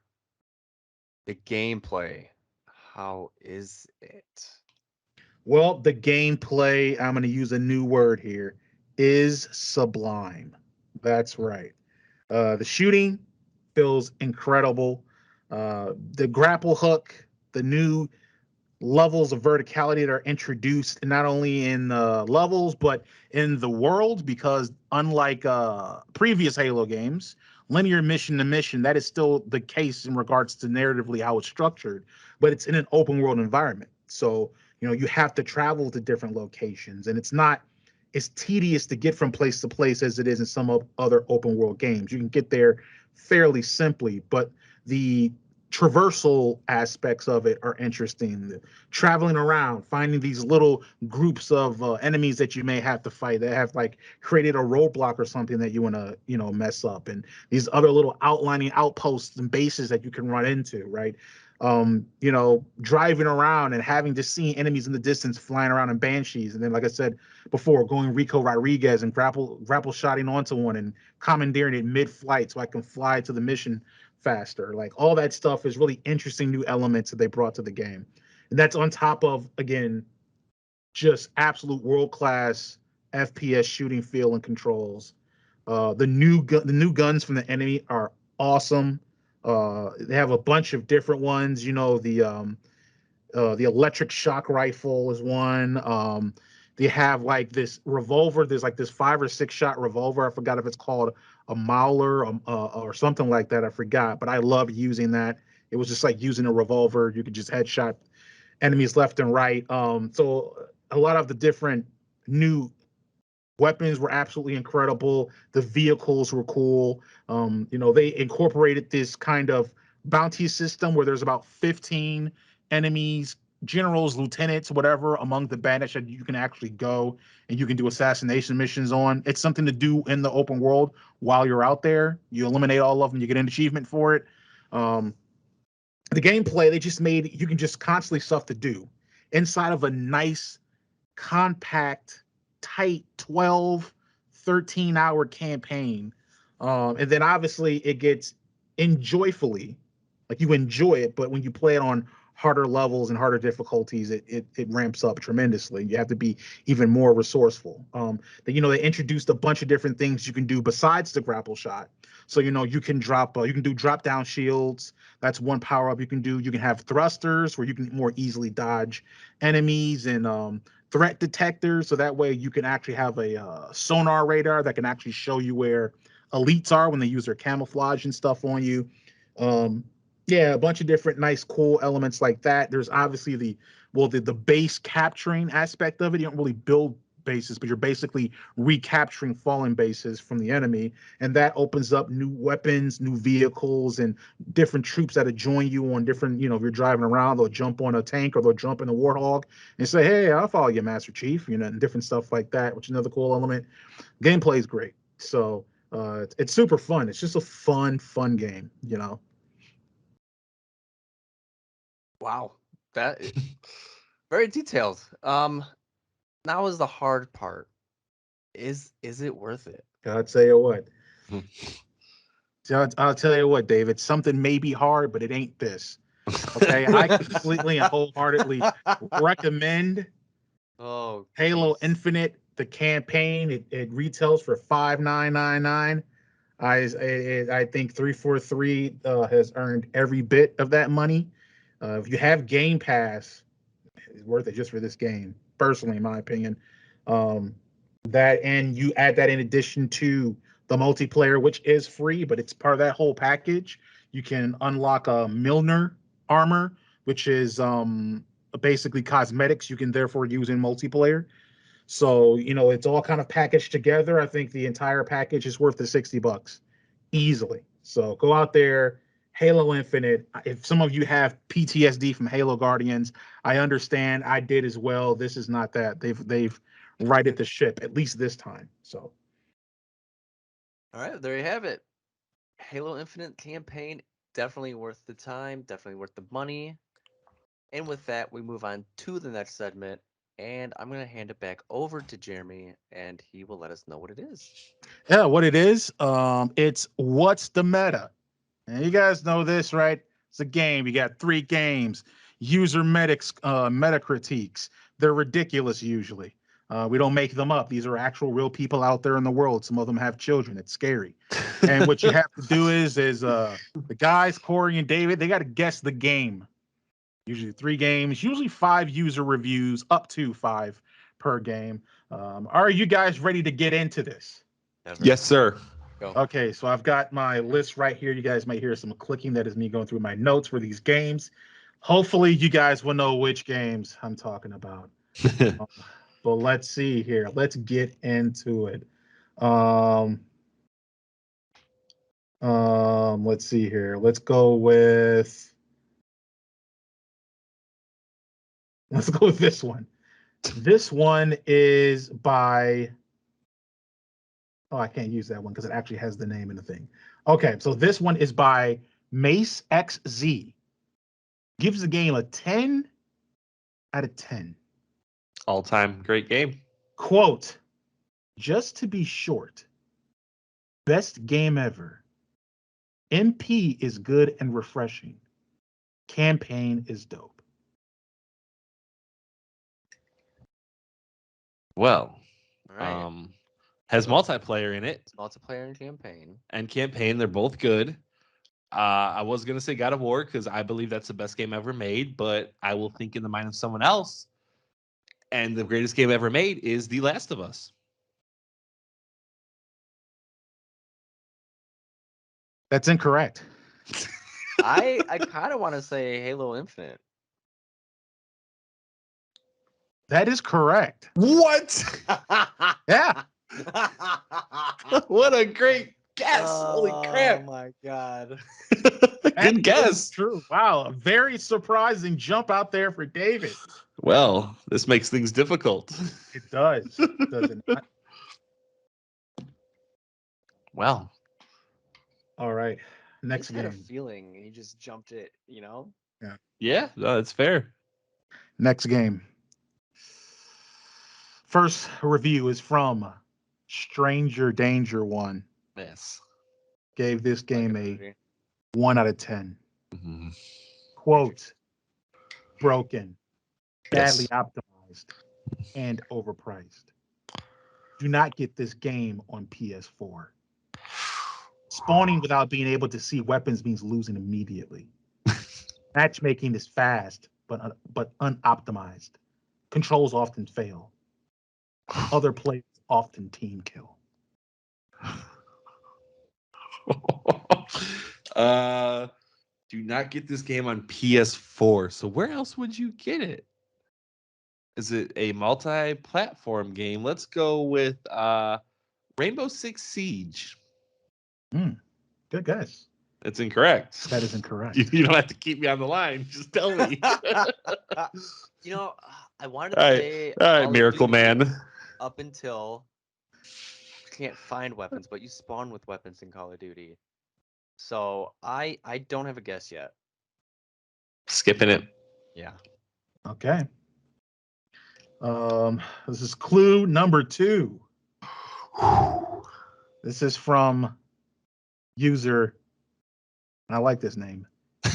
The gameplay. How is it? Well, the gameplay, I'm going to use a new word here, is sublime. That's right. The shooting feels incredible. The grapple hook, the new levels of verticality that are introduced, not only in levels, but in the world, because unlike previous Halo games, linear mission to mission, that is still the case in regards to narratively how it's structured, but it's in an open world environment. So, you have to travel to different locations, and it's not as tedious to get from place to place as it is in some other open world games. You can get there fairly simply, but the traversal aspects of it are interesting. Traveling around, finding these little groups of enemies that you may have to fight that have like created a roadblock or something that you want to mess up, and these other little outlining outposts and bases that you can run into, right? Driving around and having to see enemies in the distance flying around in banshees, and then, like I said before, going Rico Rodriguez and grapple shotting onto one and commandeering it mid-flight so I can fly to the mission faster. Like, all that stuff is really interesting new elements that they brought to the game. And that's on top of, again, just absolute world-class FPS shooting feel and controls. The new guns from the enemy are awesome. They have a bunch of different ones. The electric shock rifle is one. They have like this revolver. There's like this 5 or 6 shot revolver. I forgot if it's called a Mauler or something like that. I forgot, but I love using that. It was just like using a revolver. You could just headshot enemies left and right. So a lot of the different new weapons were absolutely incredible. The vehicles were cool. They incorporated this kind of bounty system where there's about 15 enemies, generals, lieutenants, whatever, among the bandits that you can actually go and you can do assassination missions on. It's something to do in the open world while you're out there. You eliminate all of them, you get an achievement for it. The gameplay, they just made, you can just constantly stuff to do inside of a nice, compact, tight 12, 13-hour campaign. And then obviously it gets enjoyfully, like you enjoy it, but when you play it on harder levels and harder difficulties, it ramps up tremendously. You have to be even more resourceful. They introduced a bunch of different things you can do besides the grapple shot. So you can do drop down shields. That's one power up you can do. You can have thrusters where you can more easily dodge enemies, and threat detectors. So that way you can actually have a sonar radar that can actually show you where elites are when they use their camouflage and stuff on you. Yeah, a bunch of different nice, cool elements like that. There's obviously the base capturing aspect of it. You don't really build bases, but you're basically recapturing fallen bases from the enemy, and that opens up new weapons, new vehicles, and different troops that'll join you on different. If you're driving around, they'll jump on a tank or they'll jump in a warthog and say, "Hey, I'll follow you, Master Chief." And different stuff like that, which is another cool element. Gameplay is great, so it's super fun. It's just a fun game. Wow, that is very detailed. Now is the hard part. Is it worth it? I'll tell you what. I'll tell you what, David. Something may be hard, but it ain't this. Okay, I completely and wholeheartedly recommend Halo geez. Infinite, the campaign. It retails for $5,999. I think 343 has earned every bit of that money. If you have Game Pass, it's worth it just for this game. Personally, in my opinion, that, and you add that in addition to the multiplayer, which is free, but it's part of that whole package. You can unlock a Milner armor, which is basically cosmetics you can therefore use in multiplayer. So it's all kind of packaged together. I think the entire package is worth the $60 easily. So go out there. Halo Infinite. If some of you have PTSD from Halo Guardians, I understand. I did as well. This is not that. They've righted the ship, at least this time. So All right, there you have it. Halo Infinite campaign, definitely worth the time, definitely worth the money. And with that, we move on to the next segment, and I'm going to hand it back over to Jeremy, and he will let us know what it is. yeah, what it is, it's what's the meta. And you guys know this, right? It's a game. You got 3 games. User meta critiques. They're ridiculous usually. We don't make them up. These are actual real people out there in the world. Some of them have children. It's scary. And what you have to do is the guys, Cory and David, they got to guess the game. Usually 3 games, usually 5 user reviews, up to 5 per game. Are you guys ready to get into this? Yes, sir. Go. Okay, so I've got my list right here. You guys might hear some clicking. That is me going through my notes for these games. Hopefully, you guys will know which games I'm talking about. But let's see here. Let's get into it. Let's see here. Let's go with this one. This one is by. Oh, I can't use that one because it actually has the name in the thing. Okay, so this one is by Mace XZ. Gives the game a 10 out of 10. All-time great game. Quote, just to be short, best game ever. MP is good and refreshing. Campaign is dope. Well, All right. has multiplayer in it. It's multiplayer and campaign. And campaign, they're both good. I was gonna say God of War because I believe that's the best game ever made, but I will think in the mind of someone else. And the greatest game ever made is The Last of Us. That's incorrect. I kind of want to say Halo Infinite. That is correct. What? Yeah. What a great guess. Holy crap. Oh my god. Good guess. True. Wow. A very surprising jump out there for David. Well, this makes things difficult. It does. Does it not? Well, All right. Next I had a game. feeling he just jumped it, you know? yeah, no, that's fair. Next game. First review is from Stranger Danger 1. Yes. Gave this game Like a movie. 1 out of 10. Mhm. Quote, broken, badly Yes. optimized, and overpriced. Do not get this game on PS4. Spawning without being able to see weapons means losing immediately. Matchmaking is fast, but unoptimized. Controls often fail. Other players often team kill. Do not get this game on PS4. So where else would you get it? Is it a multi-platform game? Let's go with Rainbow Six Siege. Good guess. That's incorrect. That is incorrect. You don't have to keep me on the line. Just tell me. You know, I wanted All to right. say All right, Call of Miracle Duty Man. up until you can't find weapons, but you spawn with weapons in Call of Duty. So I don't have a guess yet. Skipping it. Yeah. Okay. This is clue number 2. This is from user, and I like this name,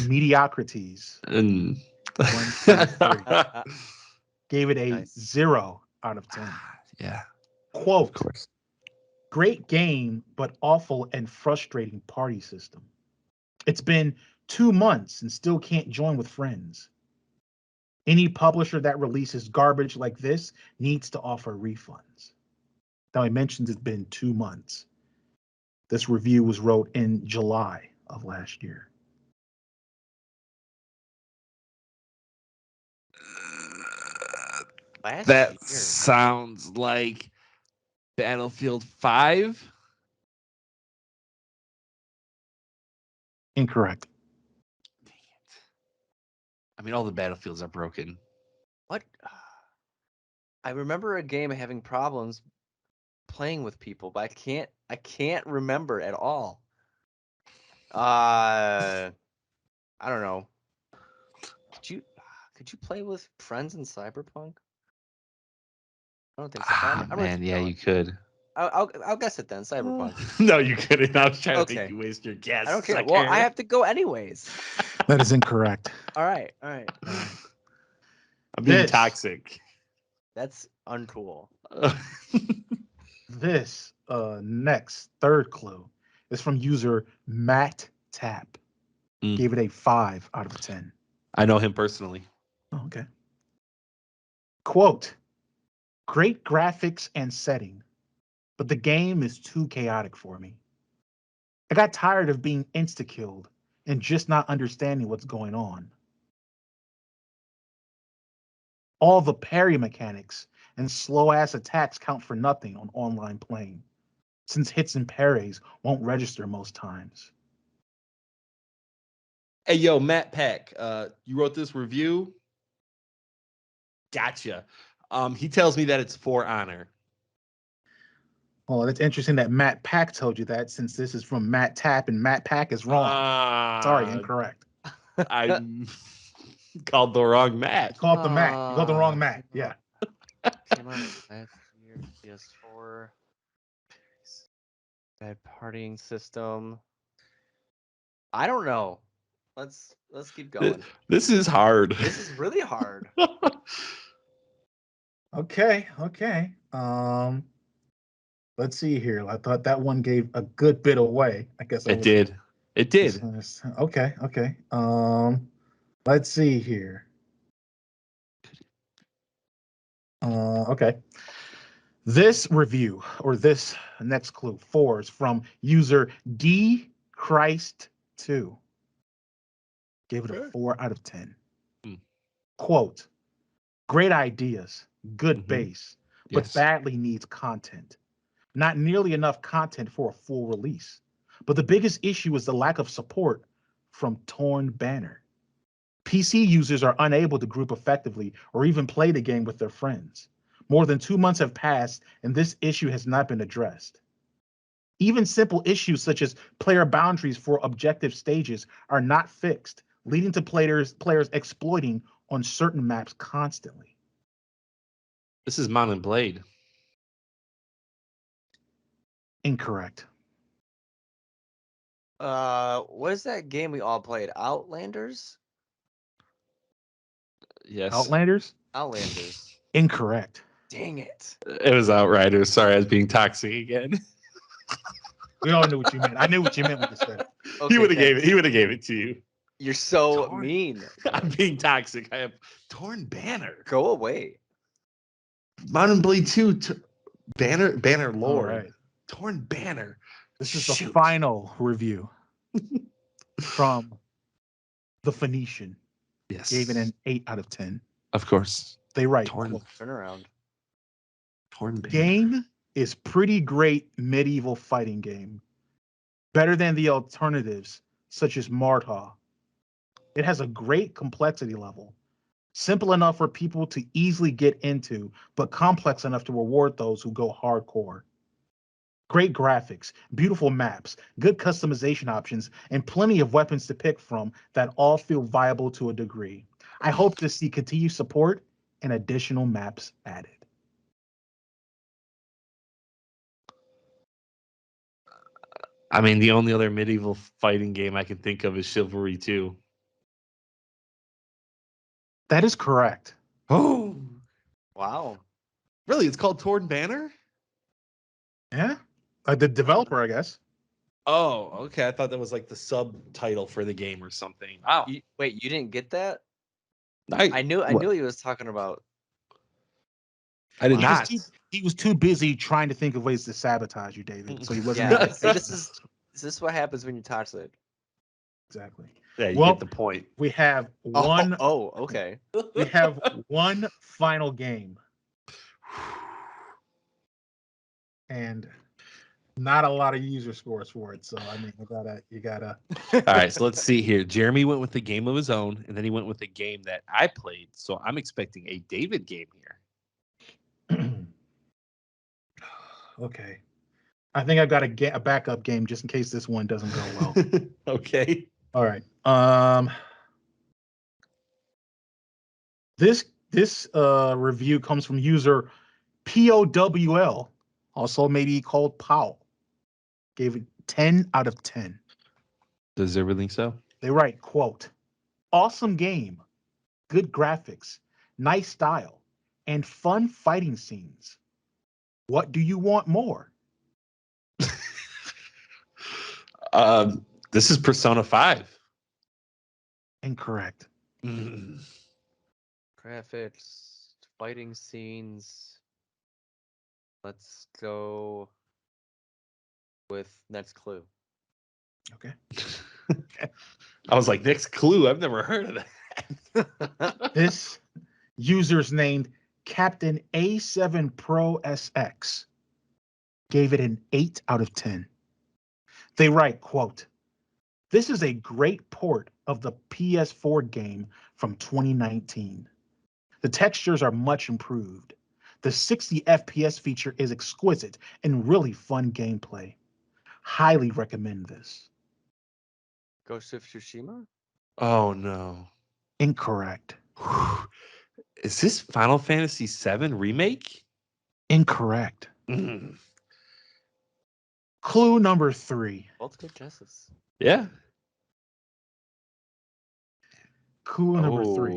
Mediocrities. And 1, 2, 3. Gave it a Nice. 0 out of 10. yeah, of Quote, course. great game, but awful and frustrating party system. It's been 2 months and still can't join with friends. Any publisher that releases garbage like this needs to offer refunds. Now, he mentions it's been 2 months. This review was wrote in July of last year. Last That year. sounds like Battlefield 5. Incorrect. I mean, all the Battlefields are broken. What? I remember a game having problems playing with people, but I can't remember at all. I don't know. Could you play with friends in Cyberpunk? I don't think so. I'm gonna Man, keep yeah, going. you could. I'll guess it then. Cyberpunk. No, you couldn't. I was trying to Okay. think you waste your guess. I don't care. Well, I have to go anyways. That is incorrect. All right. All right. I'm being This- toxic. That's uncool. This next third clue is from user Matt Tap. Mm. Gave it a 5 out of 10. I know him personally. Oh, okay. Quote, great graphics and setting, but the game is too chaotic for me. I got tired of being insta-killed and just not understanding what's going on. All the parry mechanics and slow-ass attacks count for nothing on online playing, since hits and parries won't register most times. Hey, yo, Matt Peck, you wrote this review? Gotcha. He tells me that it's For Honor. Well, it's interesting that Matt Pack told you that, since this is from Matt Tap and Matt Pack is wrong. Sorry, incorrect. I called the wrong Matt. Call it the Matt. You got the wrong Matt. Yeah. Came out last year. PS4. Bad partying system. I don't know. Let's keep going. This is hard. This is really hard. Okay. Let's see here. I thought that one gave a good bit away. I guess It did. It did. Okay. Let's see here. Okay. This review or this next clue 4 is from user D Christ 2. Gave it a 4 out of 10. Hmm. Quote, great ideas, good Mhm. base, but Yes. badly needs content. Not nearly enough content for a full release. But the biggest issue is the lack of support from Torn Banner. PC users are unable to group effectively or even play the game with their friends. More than 2 months have passed, and this issue has not been addressed. Even simple issues such as player boundaries for objective stages are not fixed, leading to players exploiting on certain maps constantly. This is Mount and Blade. Incorrect. What is that game we all played? Outlanders? Yes. Outlanders? Outlanders. Incorrect. Dang it. It was Outriders. Sorry, I was being toxic again. We all knew what you meant. I knew what you meant when you said it. Okay, He would have gave it. thanks. He would have gave it to you. You're so Torn. mean. I'm being toxic. I have Torn Banner. Go away. Mount and Blade 2. Banner All Lord. right. Torn Banner. This is the Shoot. final review from the Phoenician. Yes. Gave it an 8 out of 10. Of course. They write, Torn. quote, Turn around. Torn Banner. game is pretty great medieval fighting game. Better than the alternatives, such as Martha. It has a great complexity level. Simple enough for people to easily get into, but complex enough to reward those who go hardcore. Great graphics, beautiful maps, good customization options, and plenty of weapons to pick from that all feel viable to a degree. I hope to see continued support and additional maps added. I mean, the only other medieval fighting game I can think of is Chivalry 2. That is correct. Oh, Wow. really? It's called Torn Banner? Yeah. The developer, I guess. Oh, okay. I thought that was like the subtitle for the game or something. Wow. Wait, you didn't get that? I I knew what? he was talking about. I did He was not. he was too busy trying to think of ways to sabotage you, David. So he wasn't. Yeah. able to See, think this of is what happens when you're toxic. exactly. Yeah, you Well, get the point. We have one. Oh, okay. We have one final game, and not a lot of user scores for it. So I mean, you gotta. All right, so let's see here. Jeremy went with a game of his own, and then he went with a game that I played. So I'm expecting a David game here. Okay. I think I've got a backup game just in case this one doesn't go well. Okay. All right. This review comes from user POWL, also maybe called Powell. Gave it 10 out of 10. Does everything so? They write, quote, awesome game, good graphics, nice style, and fun fighting scenes. What do you want more? This is Persona 5. Incorrect. Graphics, fighting scenes. Let's go with next clue. Okay. I was like, next clue. I've never heard of that. This user's named Captain A7 Pro SX. Gave it an 8 out of 10. They write, quote, this is a great port of the PS4 game from 2019. The textures are much improved. The 60 FPS feature is exquisite and really fun gameplay. Highly recommend this. Ghost of Tsushima? Oh no. Incorrect. Is this Final Fantasy VII remake? Incorrect. Clue number 3. Both good guesses. Yeah. Clue number 3.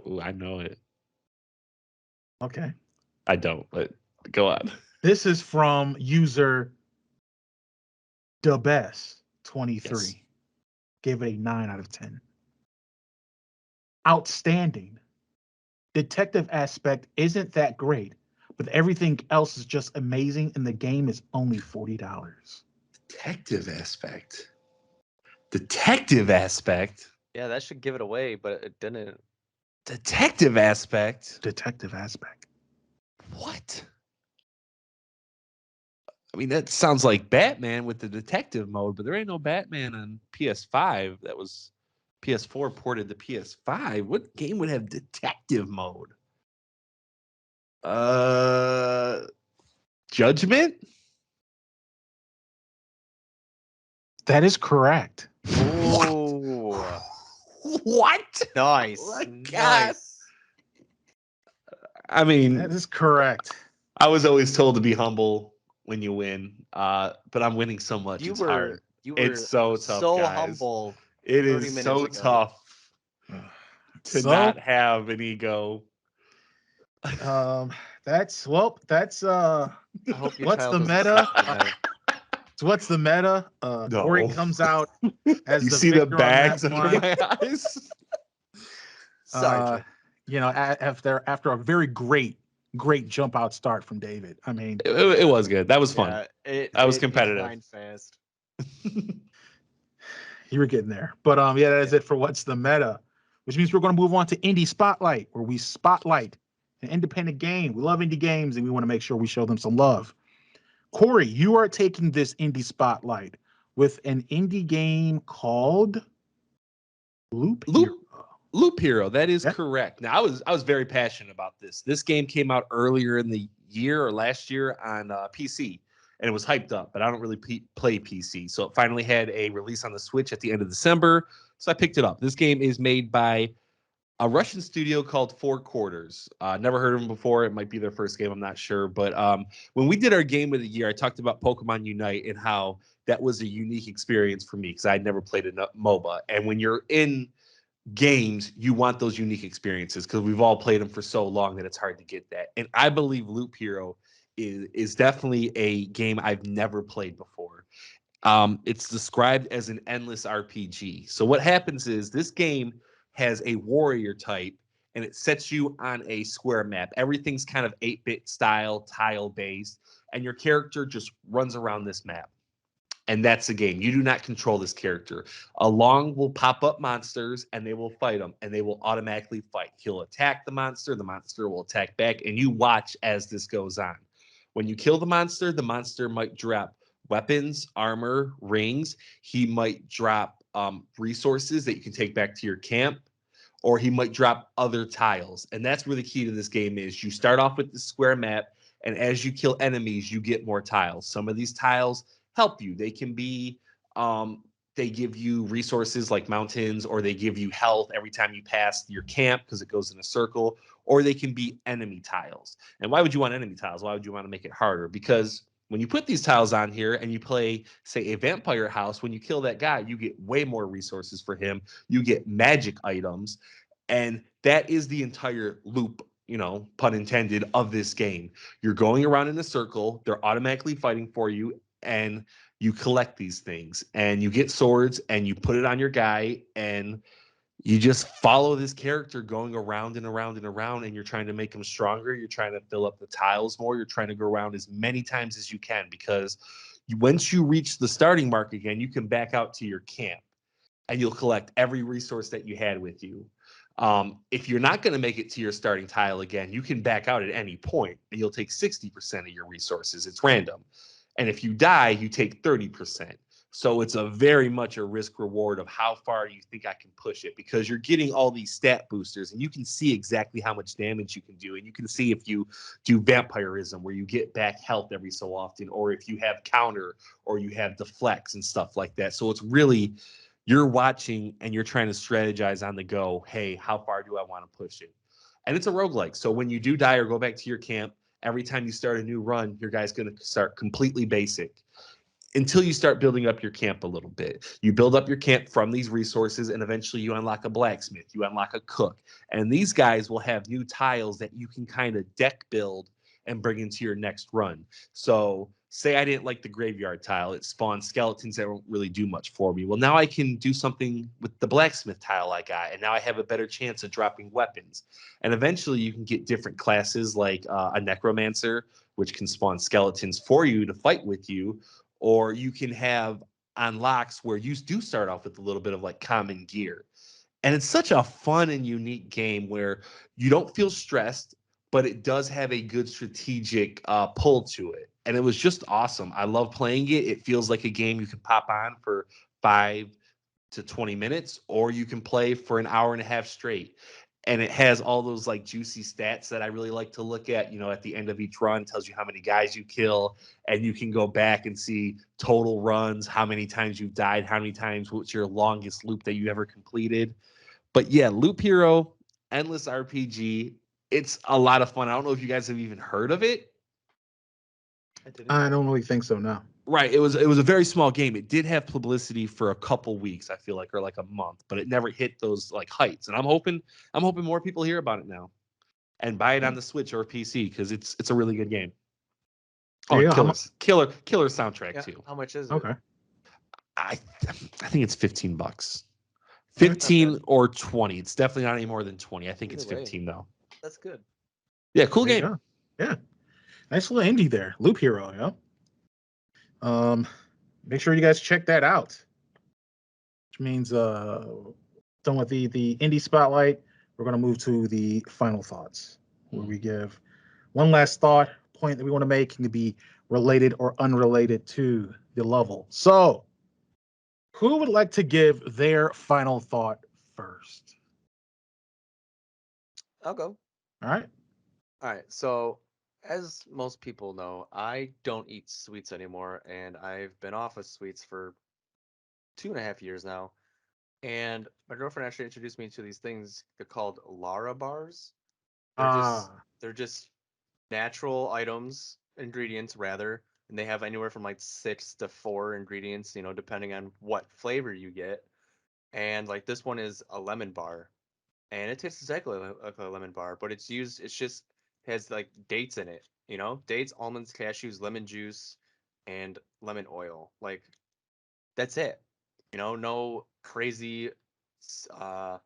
Ooh, I know it. Okay. I don't, but go on. This is from user DeBest23. Yes. Gave it a 9 out of 10. Outstanding. detective aspect isn't that great, but everything else is just amazing, and the game is only $40. Detective aspect. Detective aspect. Yeah, that should give it away, but it didn't. Detective aspect. Detective aspect. What? I mean, that sounds like Batman with the detective mode, but there ain't no Batman on PS5. That was PS4 ported to PS5. What game would have detective mode? Judgment? That is correct. Oh, What? nice. Oh my God. Nice. I mean, That is correct. I was always told to be humble when you win, but I'm winning so much. You It's were hard. you were It's so tough, so guys. humble. It 30 is minutes so ago. tough to So, not have an ego. that's I hope your what's child the doesn't meta? sleep tonight. What's the meta? Cory No. comes out as You the see the victor on that bags under one. my eyes? Sergeant. After a very great jump out start from David. I mean, It was good. That was fun. Yeah, I was it competitive. declined fast. you were getting there. But yeah, that is it for what's the meta, which means we're going to move on to Indie Spotlight, where we spotlight an independent game. We love indie games, and we want to make sure we show them some love. Cory, you are taking this Indie Spotlight with an indie game called Loophero. Loophero, that is Yeah. correct. Now, I was very passionate about this. This game came out earlier in the year or last year on PC, and it was hyped up. But I don't really play PC, so it finally had a release on the Switch at the end of December. So I picked it up. This game is made by a Russian studio called Four Quarters. Never heard of them before. It might be their first game. I'm not sure. But when we did our game of the year, I talked about Pokemon Unite and how that was a unique experience for me because I'd never played a MOBA. And when you're in games, you want those unique experiences because we've all played them for so long that it's hard to get that. And I believe Loophero is definitely a game I've never played before. It's described as an endless RPG. So what happens is this game has a warrior type and it sets you on a square map. Everything's kind of 8-bit style, tile based, and your character just runs around this map. And that's the game. You do not control this character. Along will pop up monsters and they will fight them and they will automatically fight. He'll attack the monster will attack back, and you watch as this goes on. When you kill the monster might drop weapons, armor, rings. He might drop resources that you can take back to your camp, or he might drop other tiles. And that's where the key to this game is. You start off with the square map, and as you kill enemies, you get more tiles. Some of these tiles help you. They can be they give you resources like mountains, or they give you health every time you pass your camp because it goes in a circle, or they can be enemy tiles. And why would you want enemy tiles? Why would you want to make it harder? Because when you put these tiles on here and you play, say, a vampire house, when you kill that guy, you get way more resources for him. You get magic items. And that is the entire loop, pun intended, of this game. You're going around in a circle. They're automatically fighting for you. And you collect these things and you get swords and you put it on your guy and you just follow this character going around and around and around, and you're trying to make him stronger. You're trying to fill up the tiles more. You're trying to go around as many times as you can, because once you reach the starting mark again, you can back out to your camp and you'll collect every resource that you had with you. If you're not going to make it to your starting tile again, you can back out at any point and you'll take 60% of your resources. It's random. And if you die, you take 30%. So it's a very much a risk reward of how far you think I can push it, because you're getting all these stat boosters and you can see exactly how much damage you can do. And you can see if you do vampirism, where you get back health every so often, or if you have counter, or you have deflects and stuff like that. So it's really, you're watching and you're trying to strategize on the go. Hey, how far do I want to push it? And it's a roguelike. So when you do die or go back to your camp, every time you start a new run, your guy's going to start completely basic until you start building up your camp a little bit. You build up your camp from these resources, and eventually you unlock a blacksmith, you unlock a cook. And these guys will have new tiles that you can kind of deck build and bring into your next run. So say I didn't like the graveyard tile. It spawned skeletons that don't really do much for me. Well, now I can do something with the blacksmith tile I got, and now I have a better chance of dropping weapons. And eventually you can get different classes like a necromancer, which can spawn skeletons for you to fight with you, or you can have unlocks where you do start off with a little bit of like common gear. And it's such a fun and unique game where you don't feel stressed, but it does have a good strategic pull to it. And it was just awesome. I love playing it. It feels like a game you can pop on for 5 to 20 minutes, or you can play for an hour and a half straight. And it has all those like juicy stats that I really like to look at. You know, at the end of each run, tells you how many guys you kill, and you can go back and see total runs, how many times you've died, how many times, what's your longest loop that you ever completed. But yeah, Loophero, endless RPG. It's a lot of fun. I don't know if you guys have even heard of it. I don't really think so. No. Right. It was a very small game. It did have publicity for a couple weeks, I feel like, or like a month, but it never hit those like heights. And I'm hoping more people hear about it now and buy it on the Switch or PC because it's a really good game. Oh, Yeah, killer soundtrack too. How much is it? Okay. I think it's $15. 15 or 20. It's definitely not any more than 20. I think it's 15 though. That's good. Yeah, cool There you game. go. Yeah. Nice little indie there. Loophero, yeah. Make sure you guys check that out. Which means done with the indie spotlight, we're gonna move to the final thoughts, where we give one last thought point that we want to make can be related or unrelated to the level. So who would like to give their final thought first? I'll go. All right. All right. So, as most people know, I don't eat sweets anymore, and I've been off of sweets for 2.5 years now. And my girlfriend actually introduced me to these things. They're called Lara bars. They're just natural items, ingredients rather, and they have anywhere from like 6 to 4 ingredients, depending on what flavor you get. And like this one is a lemon bar, and it tastes exactly like a lemon bar, but it's just has like dates in it, dates, almonds, cashews, lemon juice, and lemon oil. Like that's it. No crazy uh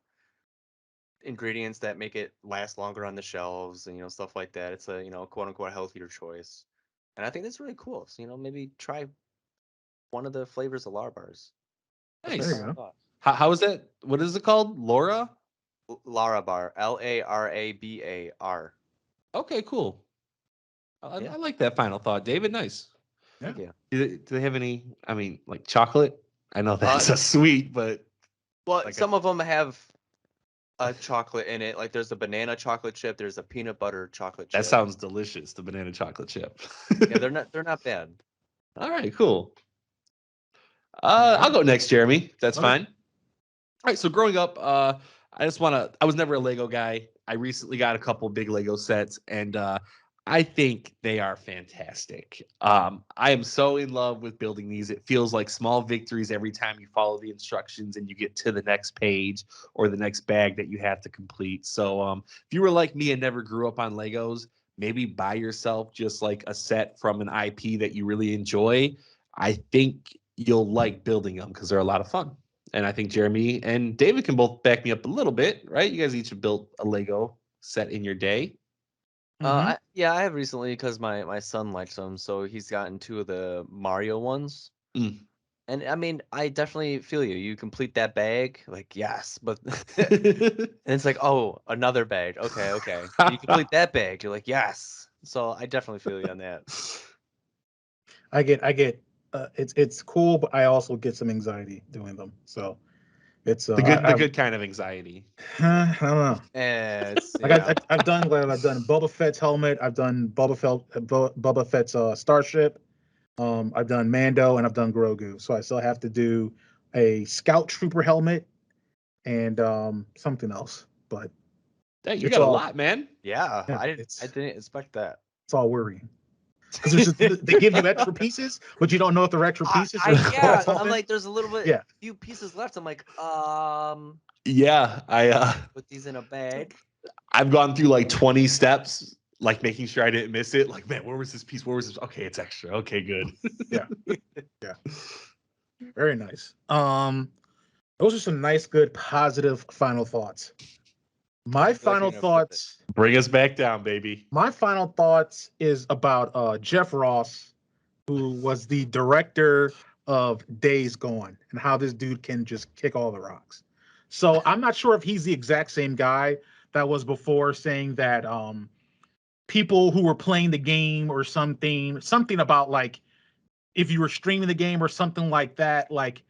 ingredients that make it last longer on the shelves and stuff like that. It's a quote unquote healthier choice, and I think that's really cool. So maybe try one of the flavors of Lar bars. Nice. There you go. How is that? What is it called? Laura? Lara bar, Larabar. Okay, cool. I like that final thought, David. Nice. Yeah. Thank you. Do they have any? I mean, like chocolate? I know that's a sweet, but Well, like some of them have a chocolate in it. Like there's a banana chocolate chip. There's a peanut butter chocolate chip. that sounds delicious. The banana chocolate chip. Yeah, they're not bad. All right, cool. I'll go next, Jeremy. That's Okay. fine. All right. So growing up, I was never a Lego guy. I recently got a couple big Lego sets, and I think they are fantastic. I am so in love with building these. It feels like small victories every time you follow the instructions and you get to the next page or the next bag that you have to complete. So if you were like me and never grew up on Legos, maybe buy yourself just like a set from an IP that you really enjoy. I think you'll like building them because they're a lot of fun. And I think Jeremy and David can both back me up a little bit, right? You guys each have built a Lego set in your day. I have recently because my son likes them, so he's gotten 2 of the Mario ones. Mm. And I mean, I definitely feel you. You complete that bag, like yes, but and it's like, oh, another bag. Okay. You complete that bag, you're like, yes. So I definitely feel you on that. I get it's cool, but I also get some anxiety doing them. So it's the good kind of anxiety. I don't know. Like I've done Boba Fett's helmet. I've done Boba Fett's starship. I've done Mando and I've done Grogu. So I still have to do a Scout Trooper helmet and something else. But Hey, you got a lot, man. Yeah, Yeah, I didn't expect that. it's all worrying. Because they give you extra pieces, but you don't know if they're extra pieces. Yeah, I'm like, there's a little bit, Yeah. few pieces left. I'm like, Yeah, I put these in a bag. I've gone through like 20 steps like making sure I didn't miss it. Like, man, where was this piece? Where was this? Okay, it's extra. Okay, good. Yeah. Very nice. Those are some nice, good, positive final thoughts. My final thoughts. Bring us back down, baby. My final thoughts is about Jeff Ross, who was the director of Days Gone, and how this dude can just kick all the rocks. So I'm not sure if he's the exact same guy that was before saying that people who were playing the game or something about like if you were streaming the game or something like that, like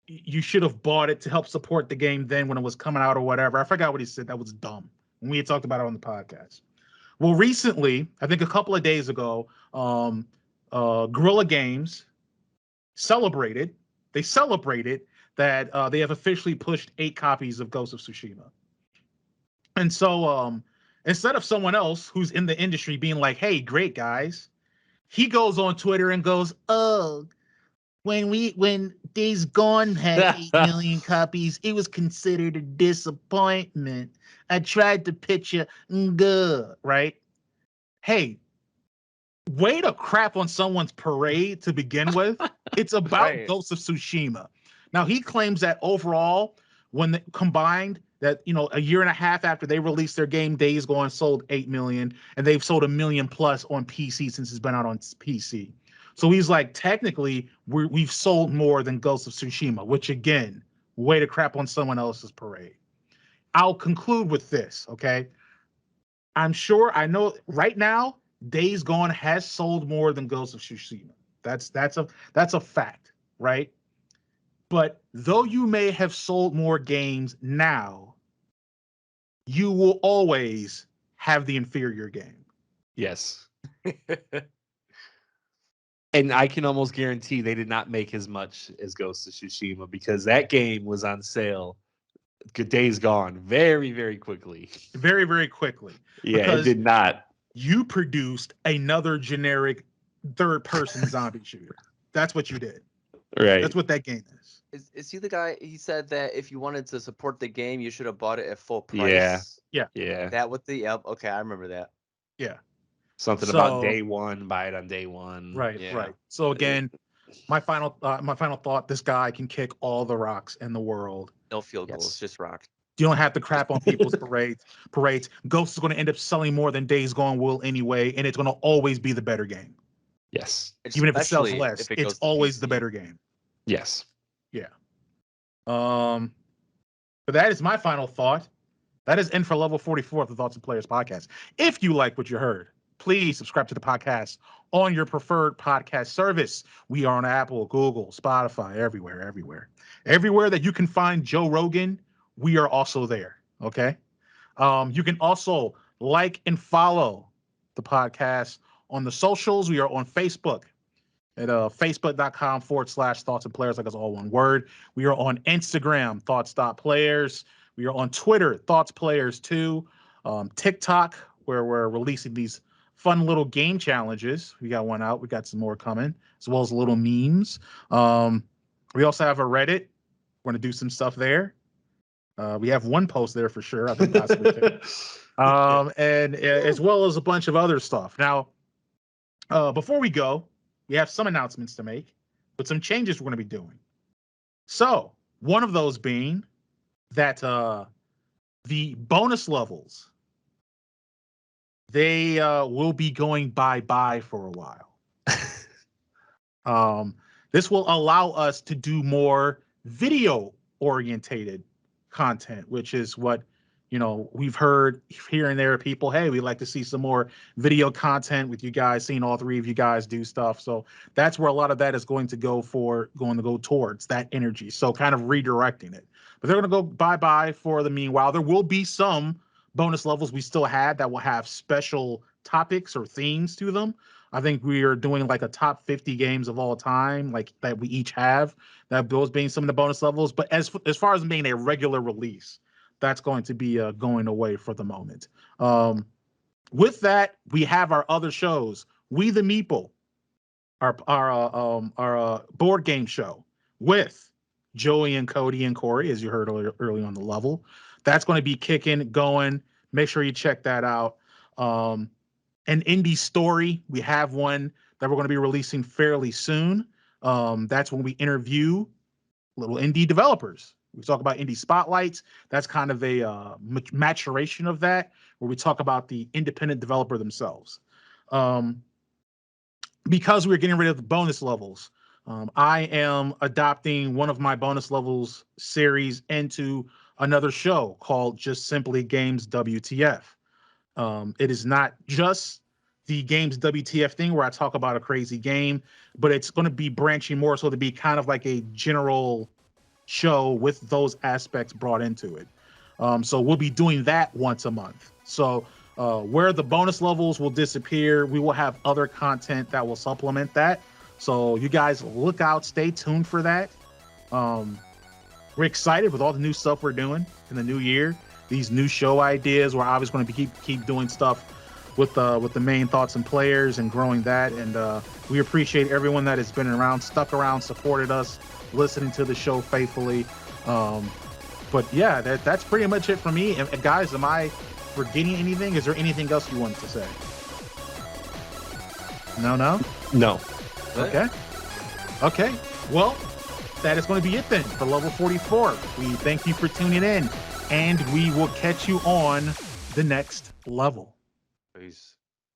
you should have bought it to help support the game then when it was coming out or whatever. I forgot what he said. That was dumb. And we had talked about it on the podcast. Well, recently, I think a couple of days ago, Guerrilla Games celebrated that they have officially pushed 8 copies of Ghost of Tsushima. And so instead of someone else who's in the industry being like, hey, great guys, he goes on Twitter and goes, oh, when Days Gone had 8 million copies, it was considered a disappointment. I tried to pitch a good, right? Hey, way to crap on someone's parade to begin with. It's about Ghost of Tsushima. Now, he claims that overall, when they combined, that, you know, a year and a half after they released their game, Days Gone sold 8 million, and they've sold 1 million plus on PC since it's been out on PC. So he's like, technically, we've sold more than Ghost of Tsushima, which, again, way to crap on someone else's parade. I'll conclude with this, okay? I know right now, Days Gone has sold more than Ghost of Tsushima. That's a fact, right? But though you may have sold more games now, you will always have the inferior game. Yes. And I can almost guarantee they did not make as much as Ghost of Tsushima because that game was on sale. Good Days Gone very, very quickly. Very, very quickly. Yeah, it did not. You produced another generic third-person zombie shooter. That's what you did. Right. That's what that game is. Is he the guy? He said that if you wanted to support the game, you should have bought it at full price. Yeah. That with the okay, I remember that. Yeah. Something about day one, buy it on day one. Right. So again, my final thought: this guy can kick all the rocks in the world. No field goals, just rock. You don't have to crap on people's parades. Ghost is going to end up selling more than Days Gone will anyway, and it's going to always be the better game. Yes. Even if it sells less, it's always the better game. Yes. Yeah. But that is my final thought. That is in for level 44 of the Thoughts and Players podcast. If you like what you heard, please subscribe to the podcast on your preferred podcast service. We are on Apple, Google, Spotify, everywhere. Everywhere that you can find Joe Rogan, we are also there. Okay. You can also like and follow the podcast on the socials. We are on Facebook at facebook.com/thoughts and players, like it's all one word. We are on Instagram, thoughts.players. We are on Twitter, thoughts players 2. TikTok, where we're releasing these fun little game challenges. We got one out. We got some more coming, as well as little memes. We also have a Reddit. We're going to do some stuff there. We have one post there for sure. I think possibly two. And as well as a bunch of other stuff. Now, before we go, we have some announcements to make with some changes we're going to be doing. So one of those being that the bonus levels, they will be going bye-bye for a while. This will allow us to do more video-orientated content, which is what, you know, we've heard here and there people, hey, we'd like to see some more video content with you guys, seeing all three of you guys do stuff. So that's where a lot of that is going to go towards that energy. So kind of redirecting it. But they're going to go bye-bye for the meanwhile. There will be some bonus levels we still had that will have special topics or themes to them. I think we are doing like a top 50 games of all time, like that we each have, that those being some of the bonus levels. But as far as being a regular release, that's going to be going away for the moment. With that, we have our other shows. We the Meeple, our board game show with Joey and Cody and Cory, as you heard early on the level. That's going to be kicking, going. Make sure you check that out. an indie story. We have one that we're going to be releasing fairly soon. That's when we interview little indie developers. We talk about indie spotlights. That's kind of a maturation of that, where we talk about the independent developer themselves. Because we're getting rid of the bonus levels, I am adopting one of my bonus levels series into another show called Just Simply Games WTF. It is not just the Games WTF thing where I talk about a crazy game, but it's going to be branching more so to be kind of like a general show with those aspects brought into it. So we'll be doing that once a month. So where the bonus levels will disappear, we will have other content that will supplement that. So you guys look out, stay tuned for that. We're excited with all the new stuff we're doing in the new year. These new show ideas, we're obviously going to keep doing stuff with the main thoughts and players and growing that. And we appreciate everyone that has been around, stuck around, supported us, listening to the show faithfully. But yeah, that's pretty much it for me. And guys, am I forgetting anything? Is there anything else you wanted to say? No. Okay. Well, that is going to be it then for level 44. We thank you for tuning in, and we will catch you on the next level.